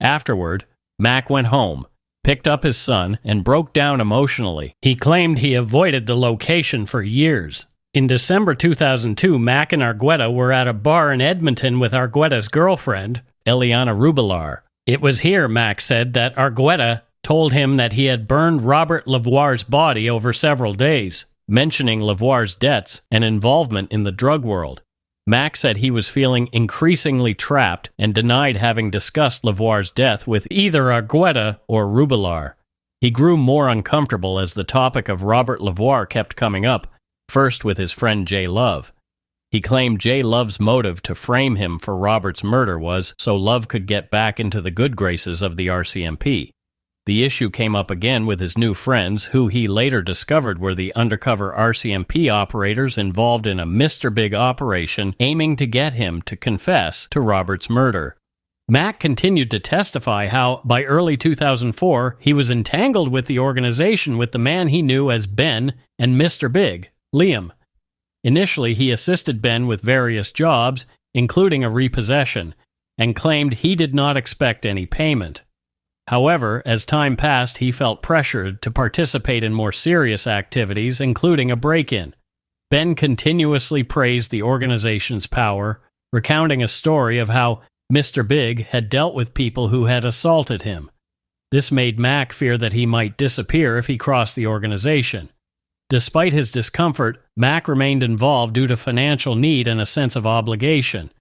Speaker 8: Afterward, Mack went home, picked up his son, and broke down emotionally. He claimed he avoided the location for years. In December 2002, Mack and Argueta were at a bar in Edmonton with Argueta's girlfriend, Eliana Rubilar. It was here, Mack said, that Argueta told him that he had burned Robert LeVoir's body over several days, mentioning LeVoir's debts and involvement in the drug world. Mack said he was feeling increasingly trapped and denied having discussed LeVoir's death with either Argueta or Rubilar. He grew more uncomfortable as the topic of Robert LeVoir kept coming up, first with his friend Jay Love. He claimed Jay Love's motive to frame him for Robert's murder was so Love could get back into the good graces of the RCMP. The issue came up again with his new friends, who he later discovered were the undercover RCMP operators involved in a Mr. Big operation aiming to get him to confess to Robert's murder. Mack continued to testify how, by early 2004, he was entangled with the organization with the man he knew as Ben and Mr. Big, Liam. Initially, he assisted Ben with various jobs, including a repossession, and claimed he did not expect any payment. However, as time passed, he felt pressured to participate in more serious activities, including a break-in. Ben continuously praised the organization's power, recounting a story of how Mr. Big had dealt with people who had assaulted him. This made Mack fear that he might disappear if he crossed the organization. Despite his discomfort, Mack remained involved due to financial need and a sense of obligation.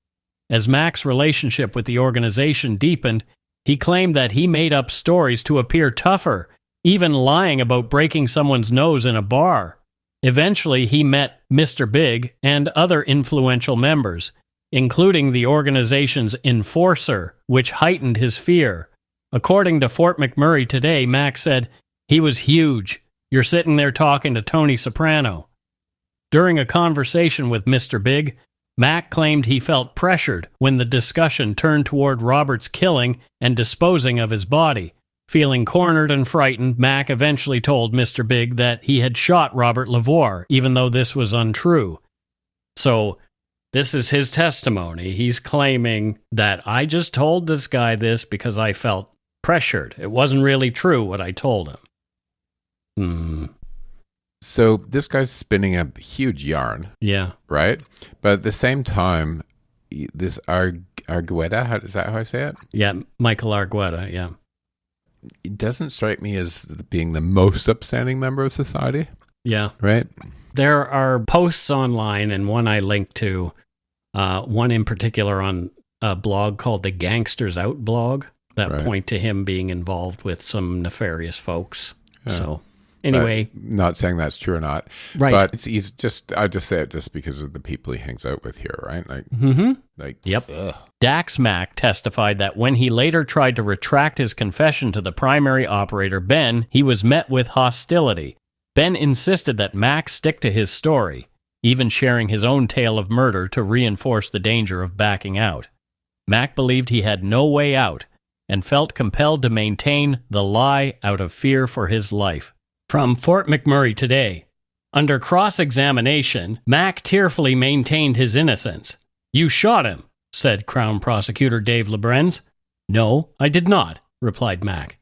Speaker 8: As Mack's relationship with the organization deepened, he claimed that he made up stories to appear tougher, even lying about breaking someone's nose in a bar. Eventually, he met Mr. Big and other influential members, including the organization's enforcer, which heightened his fear. According to Fort McMurray today, Mack said, "He was huge. You're sitting there talking to Tony Soprano." During a conversation with Mr. Big, Mack claimed he felt pressured when the discussion turned toward Robert's killing and disposing of his body. Feeling cornered and frightened, Mack eventually told Mr. Big that he had shot Robert LeVoir, even though this was untrue. So, this is his testimony. He's claiming that I just told this guy this because I felt pressured. It wasn't really true what I told him.
Speaker 6: So this guy's spinning a huge yarn.
Speaker 8: Yeah.
Speaker 6: Right? But at the same time, this Argueta, is that how I say it?
Speaker 8: Yeah, Michael Argueta, yeah.
Speaker 6: It doesn't strike me as being the most upstanding member of society.
Speaker 8: Yeah.
Speaker 6: Right?
Speaker 8: There are posts online, and one I linked to, one in particular on a blog called the Gangsters Out blog, that point to him being involved with some nefarious folks. Yeah. So... Anyway,
Speaker 6: not saying that's true or not,
Speaker 8: right?
Speaker 6: But he's just, I just say it just because of the people he hangs out with here, right?
Speaker 8: Yep. Ugh. Dax Mack testified that when he later tried to retract his confession to the primary operator, Ben, he was met with hostility. Ben insisted that Mack stick to his story, even sharing his own tale of murder to reinforce the danger of backing out. Mack believed he had no way out and felt compelled to maintain the lie out of fear for his life. From Fort McMurray today. Under cross-examination, Mack tearfully maintained his innocence. "You shot him," said Crown Prosecutor Dave Lebrenz. "No, I did not," replied Mack.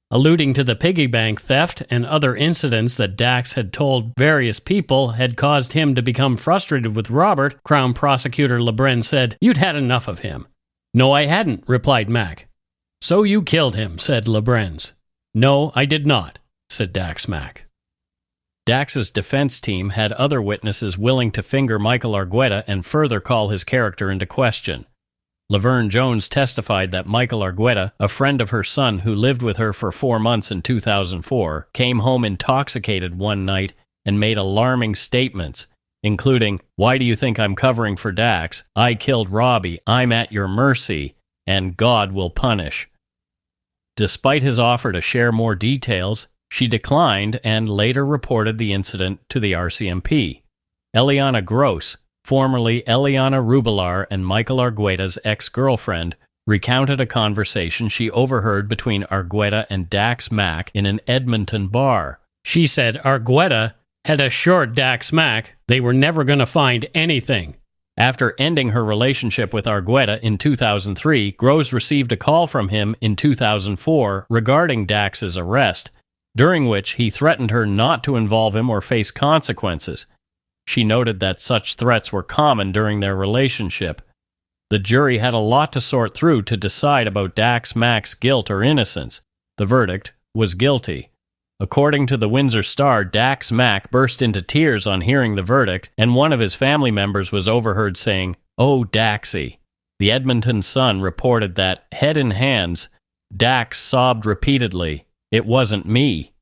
Speaker 8: Alluding to the piggy bank theft and other incidents that Dax had told various people had caused him to become frustrated with Robert, Crown Prosecutor Lebrenz said, "You'd had enough of him." "No, I hadn't," replied Mack. "So you killed him," said Lebrenz. "No, I did not," said Dax Mack. Dax's defense team had other witnesses willing to finger Michael Argueta and further call his character into question. Laverne Jones testified that Michael Argueta, a friend of her son who lived with her for 4 months in 2004, came home intoxicated one night and made alarming statements, including, "Why do you think I'm covering for Dax? I killed Robbie. I'm at your mercy, and God will punish." Despite his offer to share more details, she declined and later reported the incident to the RCMP. Eliana Gross, formerly Eliana Rubilar and Michael Argueta's ex-girlfriend, recounted a conversation she overheard between Argueta and Dax Mack in an Edmonton bar. She said Argueta had assured Dax Mack they were never going to find anything. After ending her relationship with Argueta in 2003, Gross received a call from him in 2004 regarding Dax's arrest, during which he threatened her not to involve him or face consequences. She noted that such threats were common during their relationship. The jury had a lot to sort through to decide about Dax Mack's guilt or innocence. The verdict was guilty. According to the Windsor Star, Dax Mack burst into tears on hearing the verdict, and one of his family members was overheard saying, "Oh, Daxie." The Edmonton Sun reported that, head in hands, Dax sobbed repeatedly, It wasn't me.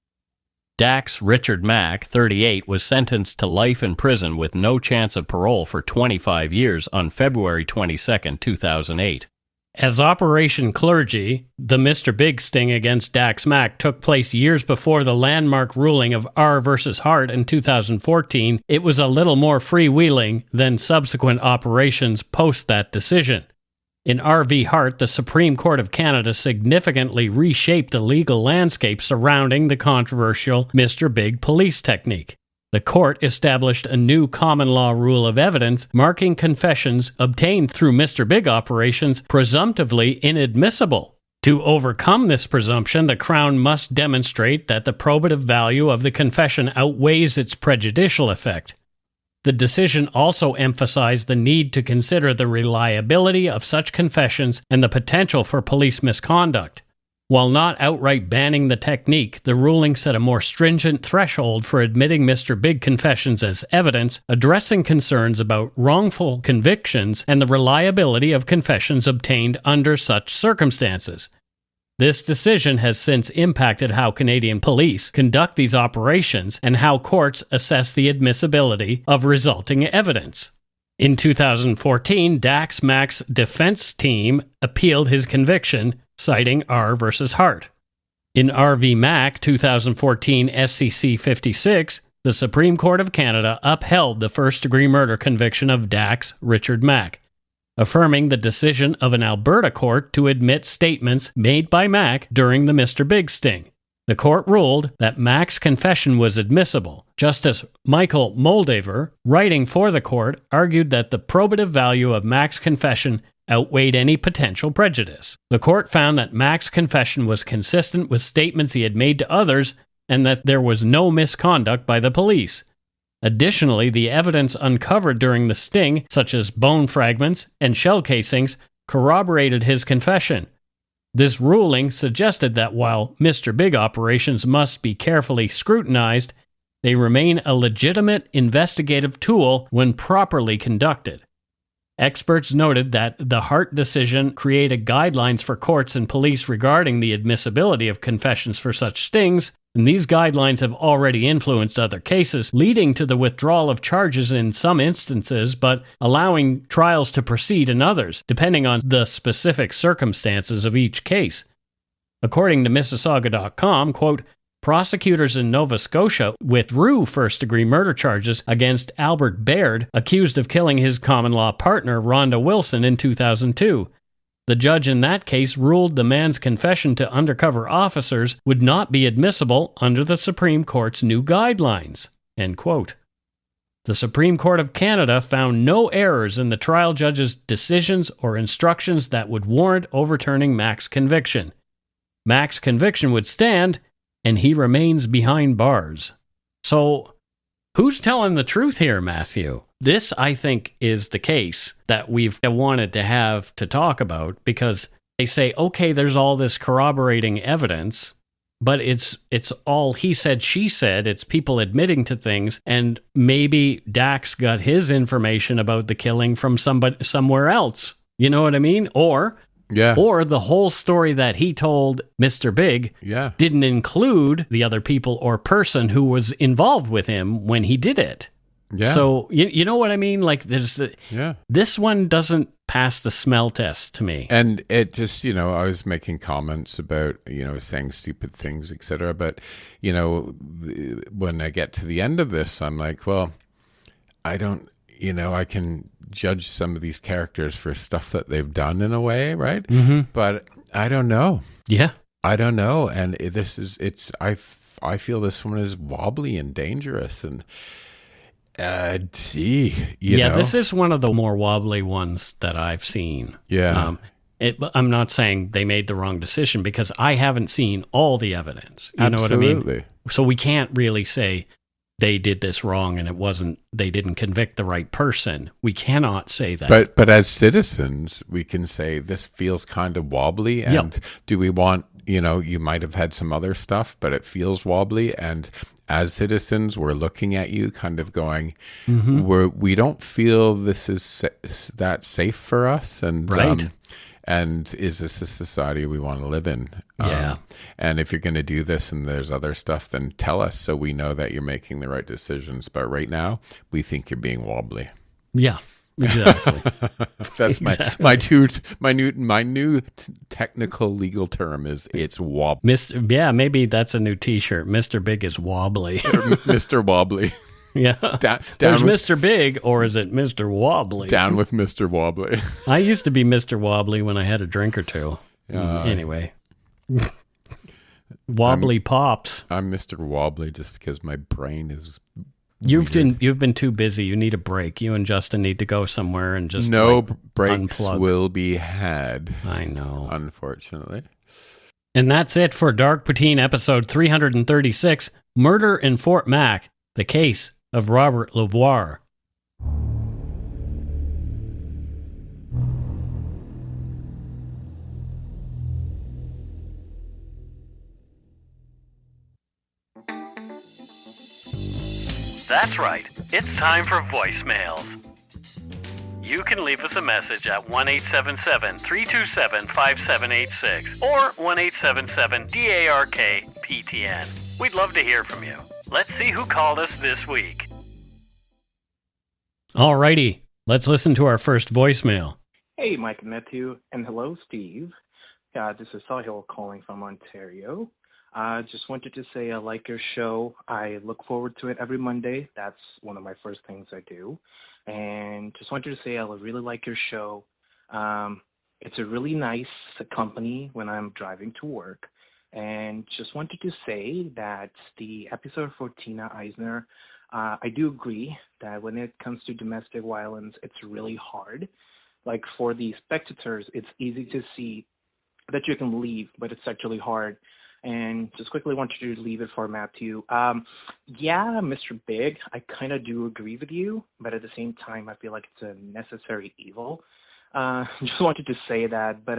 Speaker 8: Dax Richard Mack, 38, was sentenced to life in prison with no chance of parole for 25 years on February 22, 2008. As Operation Clergy, the Mr. Big sting against Dax Mack took place years before the landmark ruling of R versus Hart in 2014. It was a little more freewheeling than subsequent operations post that decision. In R v. Hart, the Supreme Court of Canada significantly reshaped the legal landscape surrounding the controversial Mr. Big police technique. The court established a new common law rule of evidence marking confessions obtained through Mr. Big operations presumptively inadmissible. To overcome this presumption, the Crown must demonstrate that the probative value of the confession outweighs its prejudicial effect. The decision also emphasized the need to consider the reliability of such confessions and the potential for police misconduct. While not outright banning the technique, the ruling set a more stringent threshold for admitting Mr. Big confessions as evidence, addressing concerns about wrongful convictions and the reliability of confessions obtained under such circumstances. This decision has since impacted how Canadian police conduct these operations and how courts assess the admissibility of resulting evidence. In 2014, Dax Mack's defense team appealed his conviction, citing R versus Hart. In R v. Mack 2014 SCC 56, the Supreme Court of Canada upheld the first-degree murder conviction of Dax Richard Mack, affirming the decision of an Alberta court to admit statements made by Mack during the Mr. Big sting. The court ruled that Mack's confession was admissible. Justice Michael Moldaver, writing for the court, argued that the probative value of Mack's confession outweighed any potential prejudice. The court found that Mack's confession was consistent with statements he had made to others and that there was no misconduct by the police. Additionally, the evidence uncovered during the sting, such as bone fragments and shell casings, corroborated his confession. This ruling suggested that while Mr. Big operations must be carefully scrutinized, they remain a legitimate investigative tool when properly conducted. Experts noted that the Hart decision created guidelines for courts and police regarding the admissibility of confessions for such stings, and these guidelines have already influenced other cases, leading to the withdrawal of charges in some instances, but allowing trials to proceed in others, depending on the specific circumstances of each case. According to Mississauga.com, quote, prosecutors in Nova Scotia withdrew first-degree murder charges against Albert Baird, accused of killing his common-law partner, Rhonda Wilson, in 2002. The judge in that case ruled the man's confession to undercover officers would not be admissible under the Supreme Court's new guidelines. End quote. The Supreme Court of Canada found no errors in the trial judge's decisions or instructions that would warrant overturning Mack's conviction. Mack's conviction would stand, and he remains behind bars. So, who's telling the truth here, Matthew? This, I think, is the case that we've wanted to have to talk about, because they say, okay, there's all this corroborating evidence, but it's all he said, she said. It's people admitting to things, and maybe Dax got his information about the killing from somewhere else. You know what I mean? Or the whole story that he told Mr. Big didn't include the other people or person who was involved with him when he did it. Yeah. So, you know what I mean? Like, this one doesn't pass the smell test to me.
Speaker 6: And it just, I was making comments about, saying stupid things, etc. But, when I get to the end of this, I'm like, well, I don't, I can judge some of these characters for stuff that they've done in a way, right? Mm-hmm. But I don't know. Yeah. I don't know. And I feel this one is wobbly and dangerous, and
Speaker 8: this is one of the more wobbly ones that I've seen. Yeah. I'm not saying they made the wrong decision, because I haven't seen all the evidence. You know what I mean? So we can't really say they did this wrong and they didn't convict the right person. We cannot say that.
Speaker 6: But as citizens, we can say this feels kind of wobbly, and do we want, you might have had some other stuff, but it feels wobbly, and as citizens, we're looking at you kind of going, we don't feel this is that safe for us. And, And is this a society we want to live in?
Speaker 8: Yeah.
Speaker 6: And if you're going to do this and there's other stuff, then tell us so we know that you're making the right decisions. But right now, we think you're being wobbly.
Speaker 8: Yeah, exactly.
Speaker 6: That's my new technical legal term is it's wobbly.
Speaker 8: Yeah, maybe that's a new T-shirt. Mr. Big is wobbly.
Speaker 6: Mr. Wobbly.
Speaker 8: Yeah. There's Mr. Big, or is it Mr. Wobbly?
Speaker 6: Down with Mr. Wobbly.
Speaker 8: I used to be Mr. Wobbly when I had a drink or two. Anyway. Wobbly Pops.
Speaker 6: I'm Mr. Wobbly just because my brain is
Speaker 8: You've been too busy. You need a break. You and Justin need to go somewhere and just
Speaker 6: breaks
Speaker 8: unplug.
Speaker 6: Will be had.
Speaker 8: I know.
Speaker 6: Unfortunately.
Speaker 8: And that's it for Dark Poutine episode 336, Murder in Fort Mac, the case of Robert LeVoir.
Speaker 1: That's right. It's time for voicemails. You can leave us a message at 1-877-327-5786 or 1-877-DARK-PTN. We'd love to hear from you. Let's see who called us this week.
Speaker 8: Alrighty, let's listen to our first voicemail.
Speaker 12: Hey, Mike and Matthew, and hello, Steve. This is Sahil calling from Ontario. Just wanted to say I like your show. I look forward to it every Monday. That's one of my first things I do. And just wanted to say I really like your show. It's a really nice company when I'm driving to work. And just wanted to say that the episode for Tina Eisner, I do agree that when it comes to domestic violence, it's really hard. Like for the spectators, it's easy to see that you can leave, but it's actually hard. And just quickly wanted to leave it for Matthew. Yeah, Mr. Big, I kind of do agree with you, but at the same time, I feel like it's a necessary evil. Just wanted to say that. But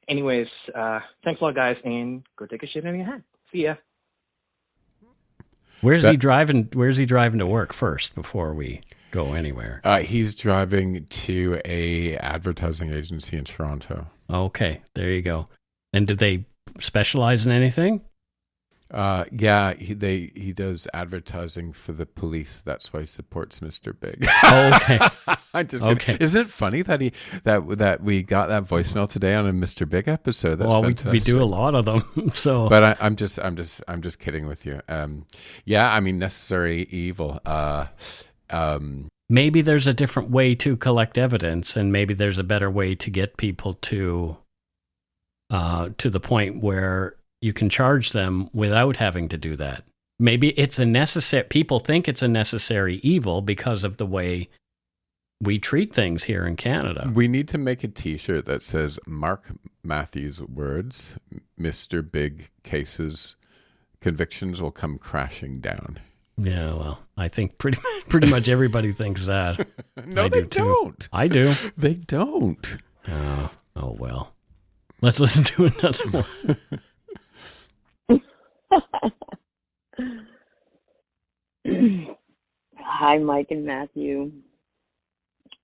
Speaker 12: anyways, thanks a lot, guys, and go take a shit in your head. See ya.
Speaker 8: Where's he driving to work first before we go anywhere?
Speaker 6: He's driving to a advertising agency in Toronto.
Speaker 8: Okay, there you go. And did they specialize in anything?
Speaker 6: Yeah, he does advertising for the police. That's why he supports Mr. Big.
Speaker 8: Oh, okay.
Speaker 6: I just okay. Isn't it funny that we got that voicemail today on a Mr. Big episode? That's fantastic.
Speaker 8: We do a lot of them. So,
Speaker 6: but I'm just kidding with you. Yeah, I mean necessary evil.
Speaker 8: Maybe there's a different way to collect evidence, and maybe there's a better way to get people to the point where you can charge them without having to do that. Maybe it's a necessary. People think it's a necessary evil because of the way we treat things here in Canada.
Speaker 6: We need to make a T-shirt that says "Mark Matthews' words: Mr. Big cases, convictions will come crashing down."
Speaker 8: Yeah, well, I think pretty much everybody thinks that.
Speaker 6: No, they don't.
Speaker 8: I do.
Speaker 6: They don't.
Speaker 8: Oh well. Let's listen to another one.
Speaker 13: Hi, Mike and Matthew.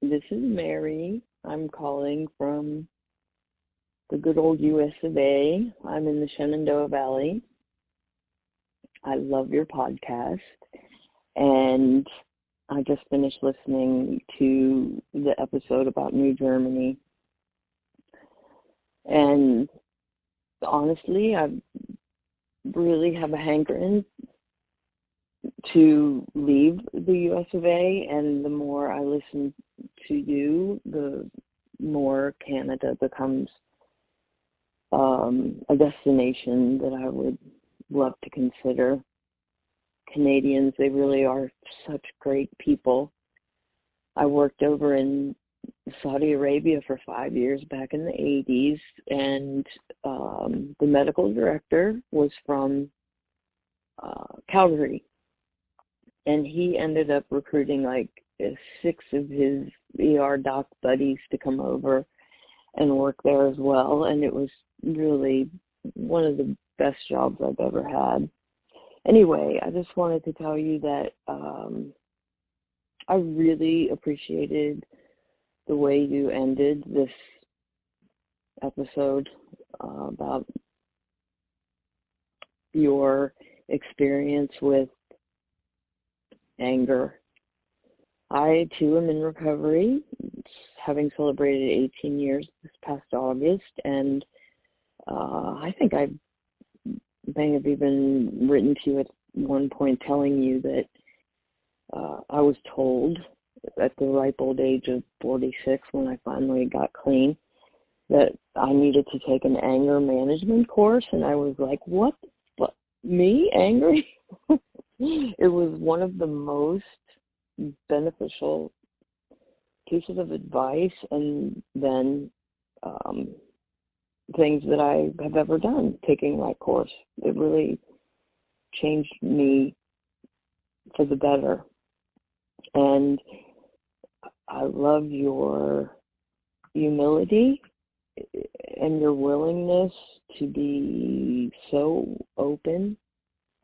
Speaker 13: This is Mary. I'm calling from the good old US of A. I'm in the Shenandoah Valley. I love your podcast. And I just finished listening to the episode about New Germany. And honestly, I really have a hankering to leave the US of A, and the more I listen to you, the more Canada becomes a destination that I would love to consider. Canadians, they really are such great people. I worked over in Saudi Arabia for 5 years back in the 80s, and the medical director was from Calgary, and he ended up recruiting like 6 of his ER doc buddies to come over and work there as well, and it was really one of the best jobs I've ever had. Anyway, I just wanted to tell you that I really appreciated the way you ended this episode about your experience with anger. I, too, am in recovery, having celebrated 18 years this past August, and I think I may have even written to you at one point telling you that I was told at the ripe old age of 46, when I finally got clean, that I needed to take an anger management course, and I was like, what? Me? Angry? It was one of the most beneficial pieces of advice and then things that I have ever done, taking that course. It really changed me for the better. And I love your humility and your willingness to be so open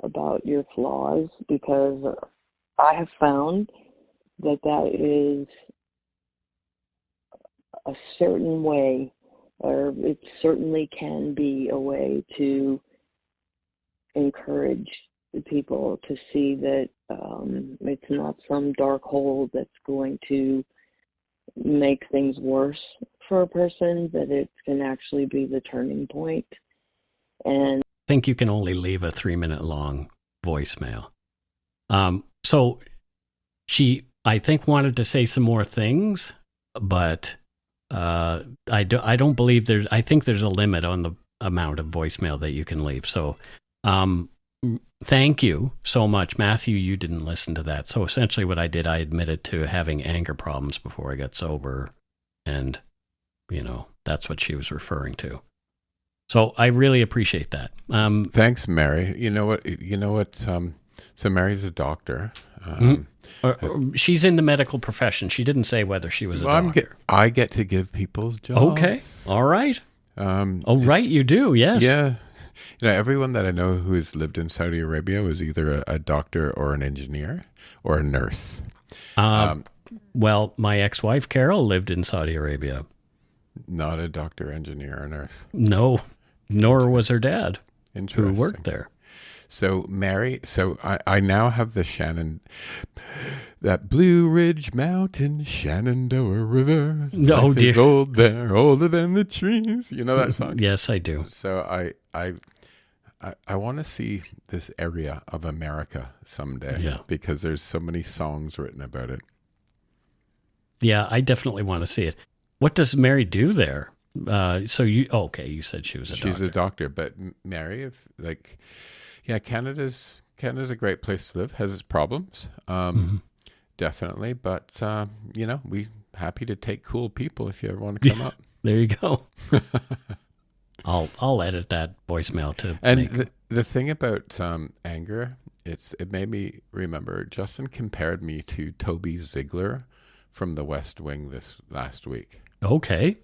Speaker 13: about your flaws, because I have found that is a certain way, or it certainly can be a way to encourage the people to see that it's not some dark hole that's going to make things worse for a person, that it can actually be the turning point. And
Speaker 8: I think you can only leave a 3-minute long voicemail. So she, I think, wanted to say some more things, but I don't believe I think there's a limit on the amount of voicemail that you can leave. So thank you so much. Matthew, you didn't listen to that. So essentially what I did, I admitted to having anger problems before I got sober. And, that's what she was referring to. So I really appreciate that.
Speaker 6: Thanks, Mary. You know what? So Mary's a doctor.
Speaker 8: She's in the medical profession. She didn't say whether she was a doctor.
Speaker 6: I get to give people jobs.
Speaker 8: Okay. All right. Right, you do. Yes.
Speaker 6: Yeah. Everyone that I know who has lived in Saudi Arabia was either a doctor or an engineer or a nurse.
Speaker 8: Well, my ex-wife, Carol, lived in Saudi Arabia.
Speaker 6: Not a doctor, engineer, or nurse.
Speaker 8: No, nor was her dad,
Speaker 6: Interesting.
Speaker 8: who worked there.
Speaker 6: So, Mary, I now have the that Blue Ridge Mountain, Shenandoah River.
Speaker 8: Oh,
Speaker 6: life
Speaker 8: dear.
Speaker 6: Is old there, older than the trees. You know that song?
Speaker 8: Yes, I do.
Speaker 6: So I want to see this area of America someday because there's so many songs written about it.
Speaker 8: Yeah, I definitely want to see it. What does Mary do there? You said she was a doctor.
Speaker 6: She's a doctor, but Mary, Canada's a great place to live. Has its problems, definitely, but we happy to take cool people if you ever want to come up.
Speaker 8: There you go. I'll edit that voicemail too.
Speaker 6: And the thing about anger, it made me remember. Justin compared me to Toby Ziegler from The West Wing this last week.
Speaker 8: Okay.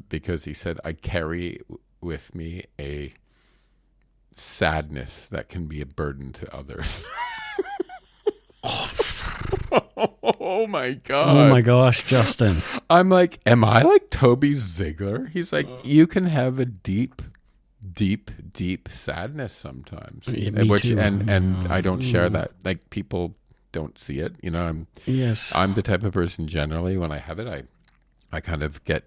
Speaker 6: Because he said, I carry with me a sadness that can be a burden to others. Oh my God.
Speaker 8: Oh my gosh, Justin.
Speaker 6: I'm like, am I like Toby Ziegler? He's like, you can have a deep, deep, deep sadness sometimes.
Speaker 8: Me too.
Speaker 6: And I don't share that. Like, people don't see it. I'm the type of person generally, when I have it, I kind of get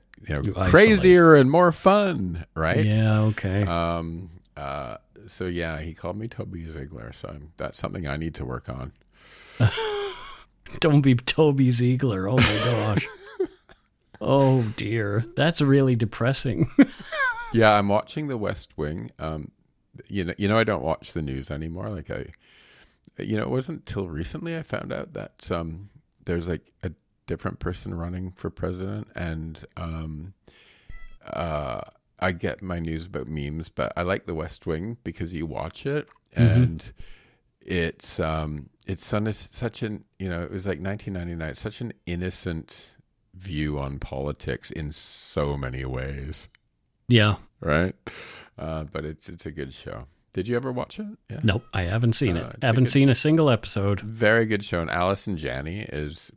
Speaker 6: crazier and more fun, right?
Speaker 8: Yeah, okay.
Speaker 6: So yeah, he called me Toby Ziegler, so that's something I need to work on.
Speaker 8: Don't be Toby Ziegler. Oh my gosh. Oh dear, that's really depressing.
Speaker 6: Yeah, I'm watching The West Wing. I don't watch the news anymore. Like it wasn't till recently I found out that there's like a different person running for president, and I get my news about memes, but I like The West Wing because you watch it and it's such an it was like 1999. It's such an innocent view on politics in so many ways.
Speaker 8: Yeah.
Speaker 6: Right. But it's a good show. Did you ever watch it? Yeah.
Speaker 8: Nope, I haven't seen it. Haven't seen a single episode.
Speaker 6: Very good show, and Allison Janney is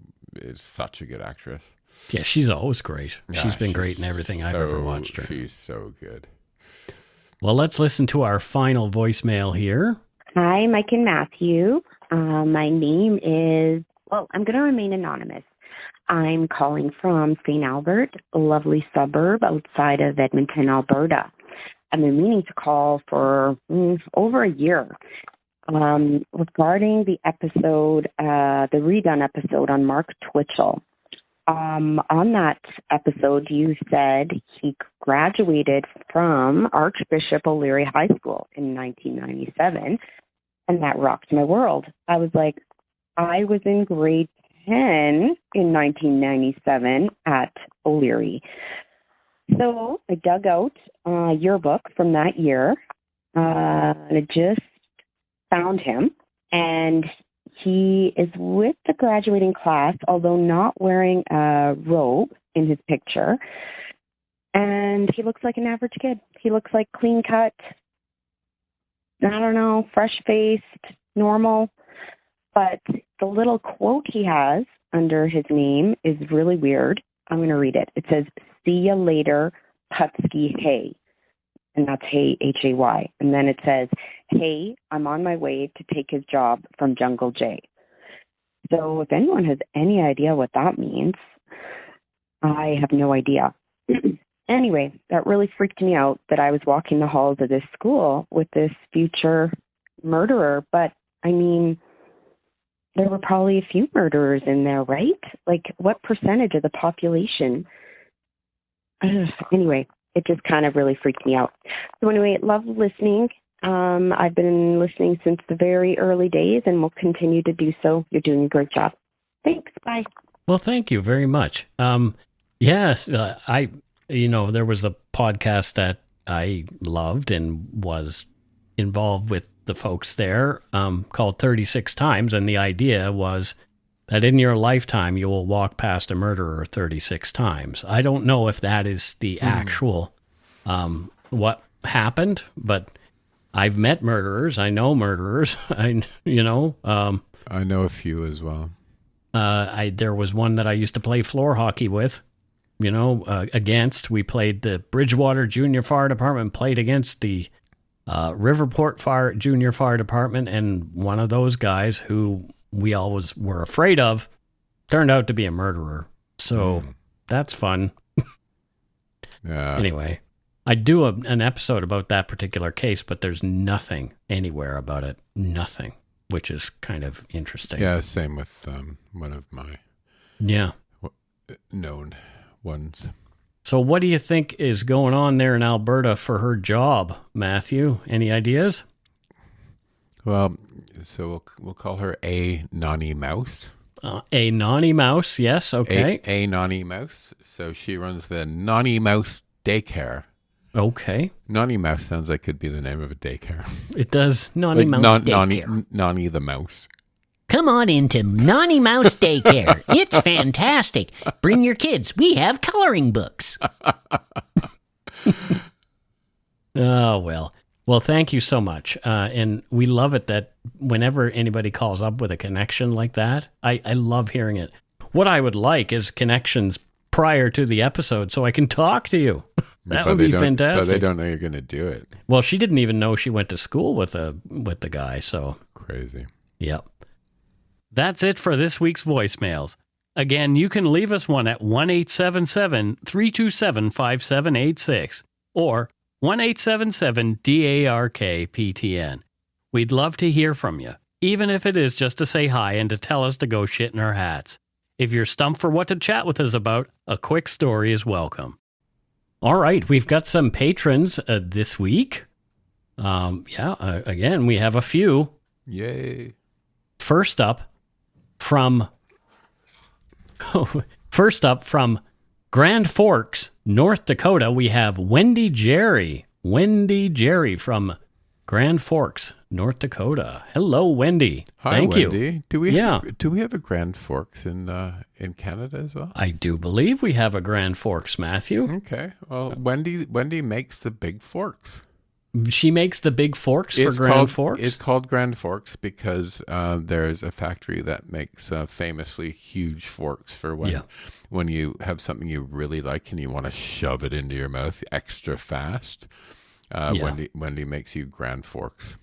Speaker 6: such a good actress.
Speaker 8: Yeah, she's always great.
Speaker 6: Yeah,
Speaker 8: she's been great in everything I've ever watched her.
Speaker 6: She's so good.
Speaker 8: Well, let's listen to our final voicemail here.
Speaker 14: Hi, Mike and Matthew. My name is, well, I'm going to remain anonymous. I'm calling from St. Albert, a lovely suburb outside of Edmonton, Alberta. I've been meaning to call for over a year regarding the episode, the redone episode on Mark Twitchell. On that episode, you said he graduated from Archbishop O'Leary High School in 1997, and that rocked my world. I was like, I was in grade 10 in 1997 at O'Leary. So I dug out a yearbook from that year, and I just found him, and he is with the graduating class, although not wearing a robe in his picture, and he looks like an average kid. He looks like clean cut, I don't know, fresh-faced, normal, but the little quote he has under his name is really weird. I'm going to read it. It says, "See ya later, Putski Hay." And that's Hay, Hay. And then it says, "Hey, I'm on my way to take his job from Jungle J." So if anyone has any idea what that means, I have no idea. Anyway, that really freaked me out that I was walking the halls of this school with this future murderer. But, I mean, there were probably a few murderers in there, right? Like, what percentage of the population? Anyway, it just kind of really freaked me out. So anyway, love listening. I've been listening since the very early days and will continue to do so. You're doing a great job. Thanks. Bye.
Speaker 8: Well, thank you very much. Yes, there was a podcast that I loved and was involved with the folks there called 36 Times. And the idea was that in your lifetime, you will walk past a murderer 36 times. I don't know if that is the actual what happened, but I've met murderers. I know murderers. I know
Speaker 6: a few as well.
Speaker 8: There was one that I used to play floor hockey with, against. We played the Bridgewater Junior Fire Department, played against the Riverport Junior Fire Department, and one of those guys who we always were afraid of turned out to be a murderer. So that's fun.
Speaker 6: Yeah.
Speaker 8: Anyway, I do an episode about that particular case, but there's nothing anywhere about it. Nothing, which is kind of interesting.
Speaker 6: Yeah, same with one of my known ones.
Speaker 8: So what do you think is going on there in Alberta for her job, Matthew? Any ideas?
Speaker 6: Well, so we'll call her A Nani Mouse.
Speaker 8: A Nani Mouse, yes, okay.
Speaker 6: A Nani Mouse. So she runs the Nani Mouse Daycare.
Speaker 8: Okay.
Speaker 6: Nani Mouse sounds like could be the name of a daycare.
Speaker 8: It does. Nani Mouse Daycare.
Speaker 6: Nani the Mouse.
Speaker 15: Come on into Nani Mouse Daycare. It's fantastic. Bring your kids. We have coloring books.
Speaker 8: Oh, well. Well, thank you so much. And we love it that whenever anybody calls up with a connection like that, I love hearing it. What I would like is connections prior to the episode so I can talk to you. That would be fantastic.
Speaker 6: But they don't know you're going to do it.
Speaker 8: Well, she didn't even know she went to school with the guy, so.
Speaker 6: Crazy.
Speaker 8: Yep.
Speaker 1: That's it for this week's voicemails. Again, you can leave us one at 1-877-327-5786 or 1-877-DARK-PTN. We'd love to hear from you, even if it is just to say hi and to tell us to go shit in our hats. If you're stumped for what to chat with us about, a quick story is welcome.
Speaker 8: All right, we've got some patrons this week. Again, we have a few.
Speaker 6: Yay.
Speaker 8: First up from Grand Forks, North Dakota, we have Wendy Jerry. Wendy Jerry from Grand Forks, North Dakota. Hello, Wendy.
Speaker 6: Hi,
Speaker 8: Thank
Speaker 6: Wendy.
Speaker 8: you.
Speaker 6: Do we have a Grand Forks in Canada as well?
Speaker 8: I do believe we have a Grand Forks, Matthew.
Speaker 6: Okay. Well, Wendy makes the big forks.
Speaker 8: She makes the big forks for Grand Forks?
Speaker 6: It's called Grand Forks because there's a factory that makes famously huge forks for when you have something you really like and you want to shove it into your mouth extra fast. Wendy makes you Grand Forks.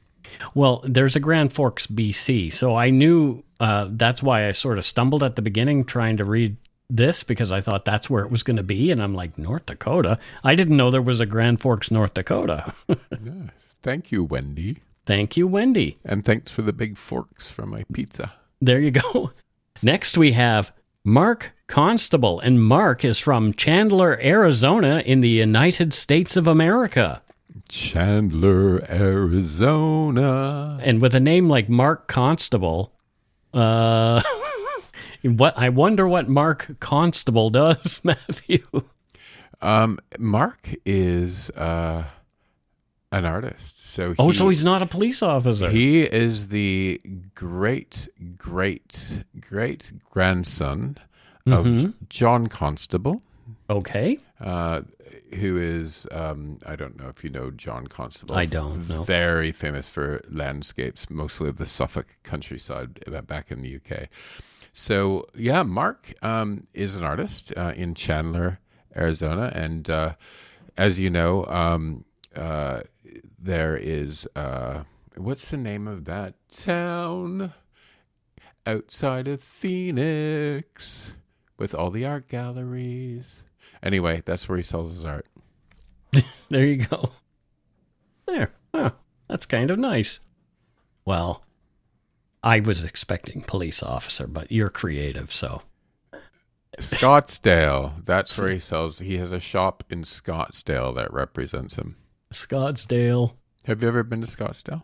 Speaker 8: Well, there's a Grand Forks, BC, so I knew that's why I sort of stumbled at the beginning trying to read this because I thought that's where it was going to be, and I'm like, North Dakota? I didn't know there was a Grand Forks, North Dakota.
Speaker 6: Yes. Thank you, Wendy.
Speaker 8: Thank you, Wendy.
Speaker 6: And thanks for the big forks for my pizza.
Speaker 8: There you go. Next we have Mark Constable, and Mark is from Chandler, Arizona in the United States of America.
Speaker 6: Chandler, Arizona.
Speaker 8: And with a name like Mark Constable, I wonder what Mark Constable does, Matthew.
Speaker 6: Mark is an artist. So
Speaker 8: he's not a police officer.
Speaker 6: He is the great grandson of John Constable.
Speaker 8: Okay.
Speaker 6: Who is, I don't know if you know John Constable.
Speaker 8: I don't know.
Speaker 6: Very famous for landscapes, mostly of the Suffolk countryside back in the UK. So, yeah, Mark is an artist in Chandler, Arizona. And as you know, there is, what's the name of that town outside of Phoenix with all the art galleries? Anyway, that's where he sells his art.
Speaker 8: There you go. There. Huh. That's kind of nice. Well, I was expecting police officer, but you're creative, so.
Speaker 6: Scottsdale. That's where he sells. He has a shop in Scottsdale that represents him.
Speaker 8: Scottsdale.
Speaker 6: Have you ever been to Scottsdale?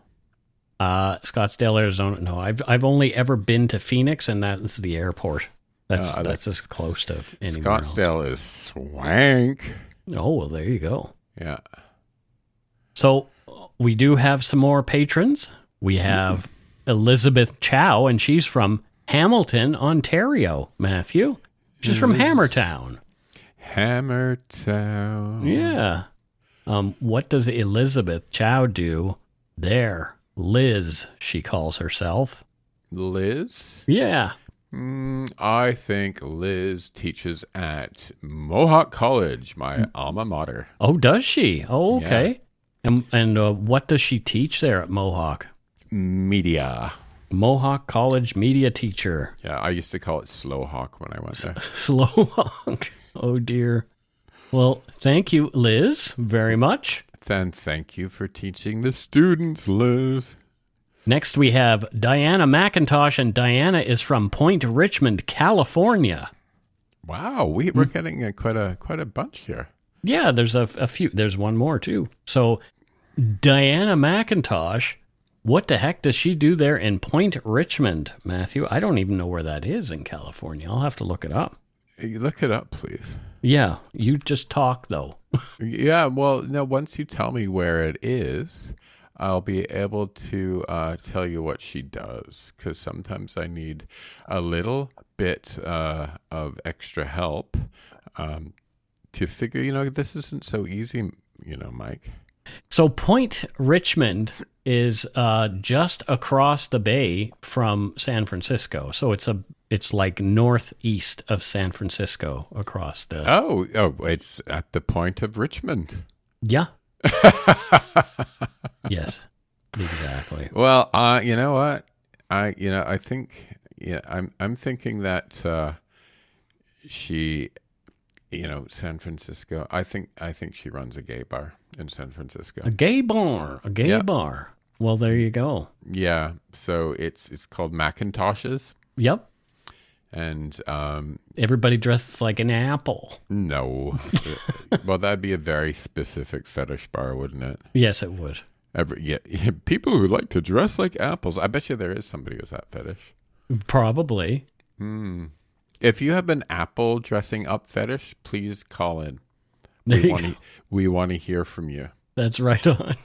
Speaker 8: Scottsdale, Arizona. No, I've only ever been to Phoenix, and that's the airport. That's as close to anywhere
Speaker 6: Scottsdale
Speaker 8: else.
Speaker 6: Is swank.
Speaker 8: Oh, well, there you go.
Speaker 6: Yeah.
Speaker 8: So we do have some more patrons. We have Elizabeth Chow, and she's from Hamilton, Ontario, Matthew. She's from Hammertown.
Speaker 6: Hammertown.
Speaker 8: Yeah. What does Elizabeth Chow do there? Liz, she calls herself.
Speaker 6: Liz?
Speaker 8: Yeah.
Speaker 6: I think Liz teaches at Mohawk College, my alma mater.
Speaker 8: Oh, does she? Oh, okay. Yeah. And what does she teach there at Mohawk?
Speaker 6: Media.
Speaker 8: Mohawk College media teacher.
Speaker 6: Yeah, I used to call it Slowhawk when I went there.
Speaker 8: Slowhawk. Oh, dear. Well, thank you, Liz, very much.
Speaker 6: Then thank you for teaching the students, Liz.
Speaker 8: Next, we have Diana McIntosh, and Diana is from Point Richmond, California.
Speaker 6: Wow, we're getting quite a bunch here.
Speaker 8: Yeah, there's a few. There's one more, too. So, Diana McIntosh, what the heck does she do there in Point Richmond, Matthew? I don't even know where that is in California. I'll have to look it up.
Speaker 6: You look it up, please.
Speaker 8: Yeah, you just talk, though.
Speaker 6: Yeah, well, no, once you tell me where it is, I'll be able to tell you what she does, because sometimes I need a little bit of extra help to figure, this isn't so easy, Mike.
Speaker 8: So Point Richmond is just across the bay from San Francisco. So it's like northeast of San Francisco across the...
Speaker 6: Oh, it's at the point of Richmond.
Speaker 8: Yeah. Yes, exactly.
Speaker 6: Well, you know what? I think, I'm thinking that she, San Francisco. I think she runs a gay bar in San Francisco.
Speaker 8: A gay bar. Well, there you go.
Speaker 6: Yeah. So it's called Macintosh's.
Speaker 8: Yep.
Speaker 6: And
Speaker 8: everybody dresses like an apple.
Speaker 6: No. Well, that'd be a very specific fetish bar, wouldn't it?
Speaker 8: Yes, it would.
Speaker 6: People who like to dress like apples. I bet you there is somebody with that fetish.
Speaker 8: Probably.
Speaker 6: If you have an apple dressing up fetish, please call in. We want to hear from you.
Speaker 8: That's right on.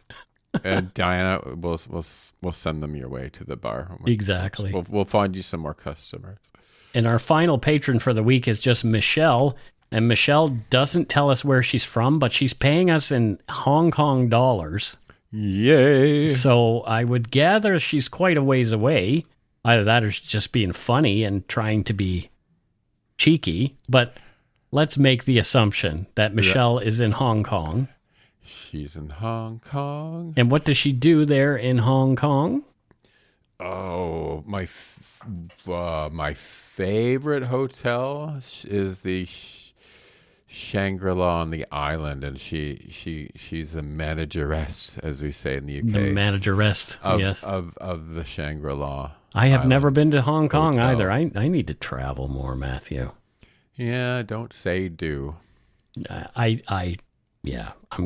Speaker 6: And Diana, we'll send them your way to the bar.
Speaker 8: Exactly.
Speaker 6: We'll find you some more customers.
Speaker 8: And our final patron for the week is just Michelle. And Michelle doesn't tell us where she's from, but she's paying us in Hong Kong dollars.
Speaker 6: Yay.
Speaker 8: So I would gather she's quite a ways away. Either that or she's just being funny and trying to be cheeky. But let's make the assumption that Michelle is in Hong Kong.
Speaker 6: She's in Hong Kong.
Speaker 8: And what does she do there in Hong Kong?
Speaker 6: Oh, my favorite hotel is the Shangri-La on the island, and she's a manageress, as we say in the UK.
Speaker 8: The manageress, yes.
Speaker 6: Of the Shangri-La.
Speaker 8: I have never been to Hong Kong
Speaker 6: hotel.
Speaker 8: either. I need to travel more, Matthew.
Speaker 6: Yeah, don't say do.
Speaker 8: I'm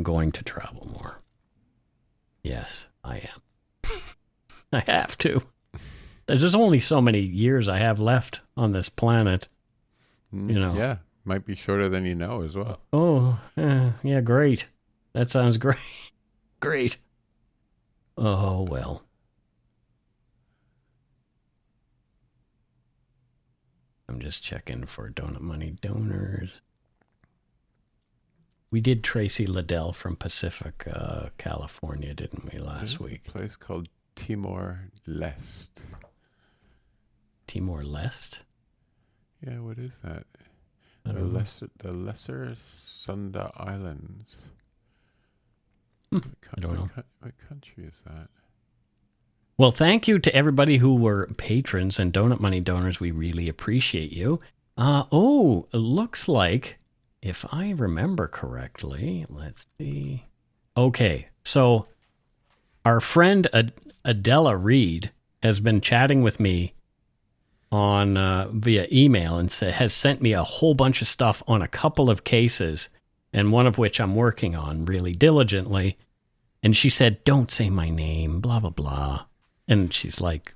Speaker 8: going to travel more. Yes, I am. I have to. There's only so many years I have left on this planet.
Speaker 6: Yeah, might be shorter than you know as well.
Speaker 8: Oh, yeah, great. That sounds great. Great. Oh, well. I'm just checking for Donut Money donors. We did Tracy Liddell from Pacific, California, didn't we, last week?
Speaker 6: A place called Timor-Leste.
Speaker 8: Timor-Leste?
Speaker 6: Yeah, what is that? The Lesser Sunda Islands.
Speaker 8: I don't know.
Speaker 6: What country is that?
Speaker 8: Well, thank you to everybody who were patrons and Donut Money donors. We really appreciate you. It looks like, if I remember correctly, let's see. Okay, so our friend Adela Reed has been chatting with me on via email and has sent me a whole bunch of stuff on a couple of cases, and one of which I'm working on really diligently. And she said, "Don't say my name, blah, blah, blah." And she's like,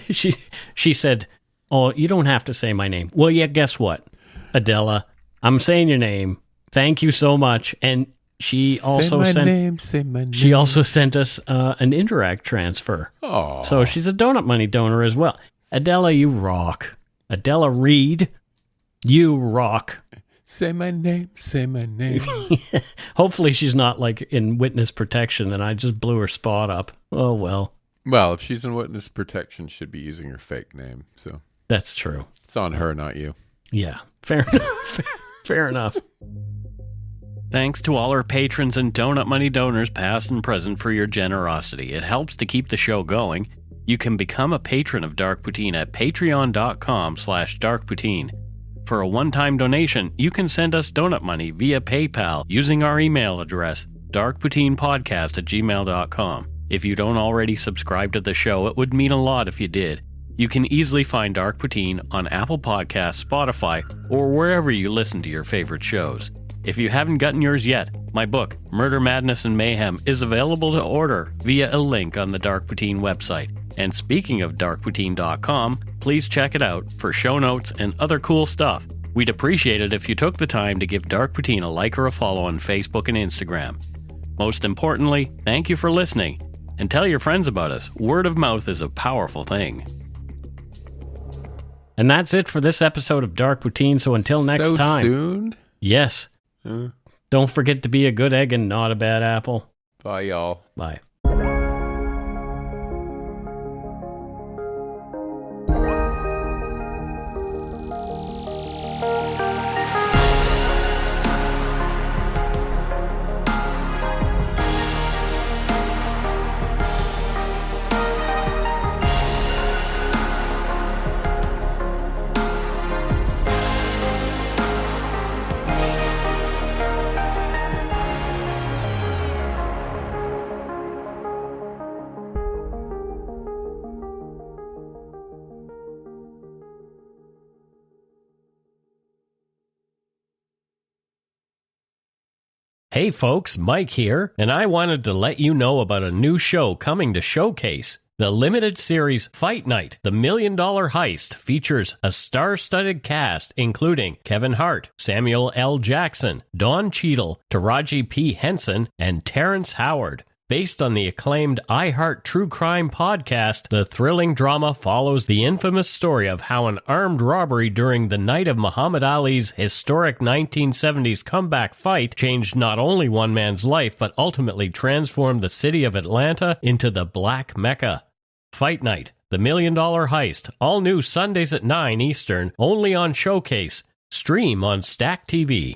Speaker 8: she said, "Oh, you don't have to say my name." Well, yeah, guess what, Adela? I'm saying your name. Thank you so much. And she also She also sent us an Interact transfer.
Speaker 6: Oh.
Speaker 8: So she's a Donut Money donor as well. Adela, you rock. Adela Reed, you rock.
Speaker 6: Say my name, say my name.
Speaker 8: Hopefully she's not like in witness protection and I just blew her spot up. Oh, well.
Speaker 6: Well, if she's in witness protection, she'd be using her fake name. So
Speaker 8: that's true.
Speaker 6: It's on her, not you.
Speaker 8: Yeah, fair enough. Fair enough.
Speaker 1: Thanks to all our patrons and Donut Money donors, past and present, for your generosity. It helps to keep the show going. You can become a patron of Dark Poutine at patreon.com/darkpoutine. For a one-time donation, you can send us donut money via PayPal using our email address, darkpoutinepodcast@gmail.com. If you don't already subscribe to the show, it would mean a lot if you did. You can easily find Dark Poutine on Apple Podcasts, Spotify, or wherever you listen to your favorite shows. If you haven't gotten yours yet, my book, Murder, Madness, and Mayhem, is available to order via a link on the Dark Poutine website. And speaking of darkpoutine.com, please check it out for show notes and other cool stuff. We'd appreciate it if you took the time to give Dark Poutine a like or a follow on Facebook and Instagram. Most importantly, thank you for listening, and tell your friends about us. Word of mouth is a powerful thing.
Speaker 8: And that's it for this episode of Dark Poutine, so until next time.
Speaker 6: So soon?
Speaker 8: Yes. Don't forget to be a good egg and not a bad apple.
Speaker 6: Bye, y'all.
Speaker 8: Bye. Hey folks, Mike here, and I wanted to let you know about a new show coming to Showcase. The limited series Fight Night, The $1 Million Heist, features a star-studded cast including Kevin Hart, Samuel L. Jackson, Don Cheadle, Taraji P. Henson, and Terrence Howard. Based on the acclaimed iHeart True Crime podcast, the thrilling drama follows the infamous story of how an armed robbery during the night of Muhammad Ali's historic 1970s comeback fight changed not only one man's life, but ultimately transformed the city of Atlanta into the Black Mecca. Fight Night, the $1 Million Heist, all new Sundays at 9 Eastern, only on Showcase. Stream on Stack TV.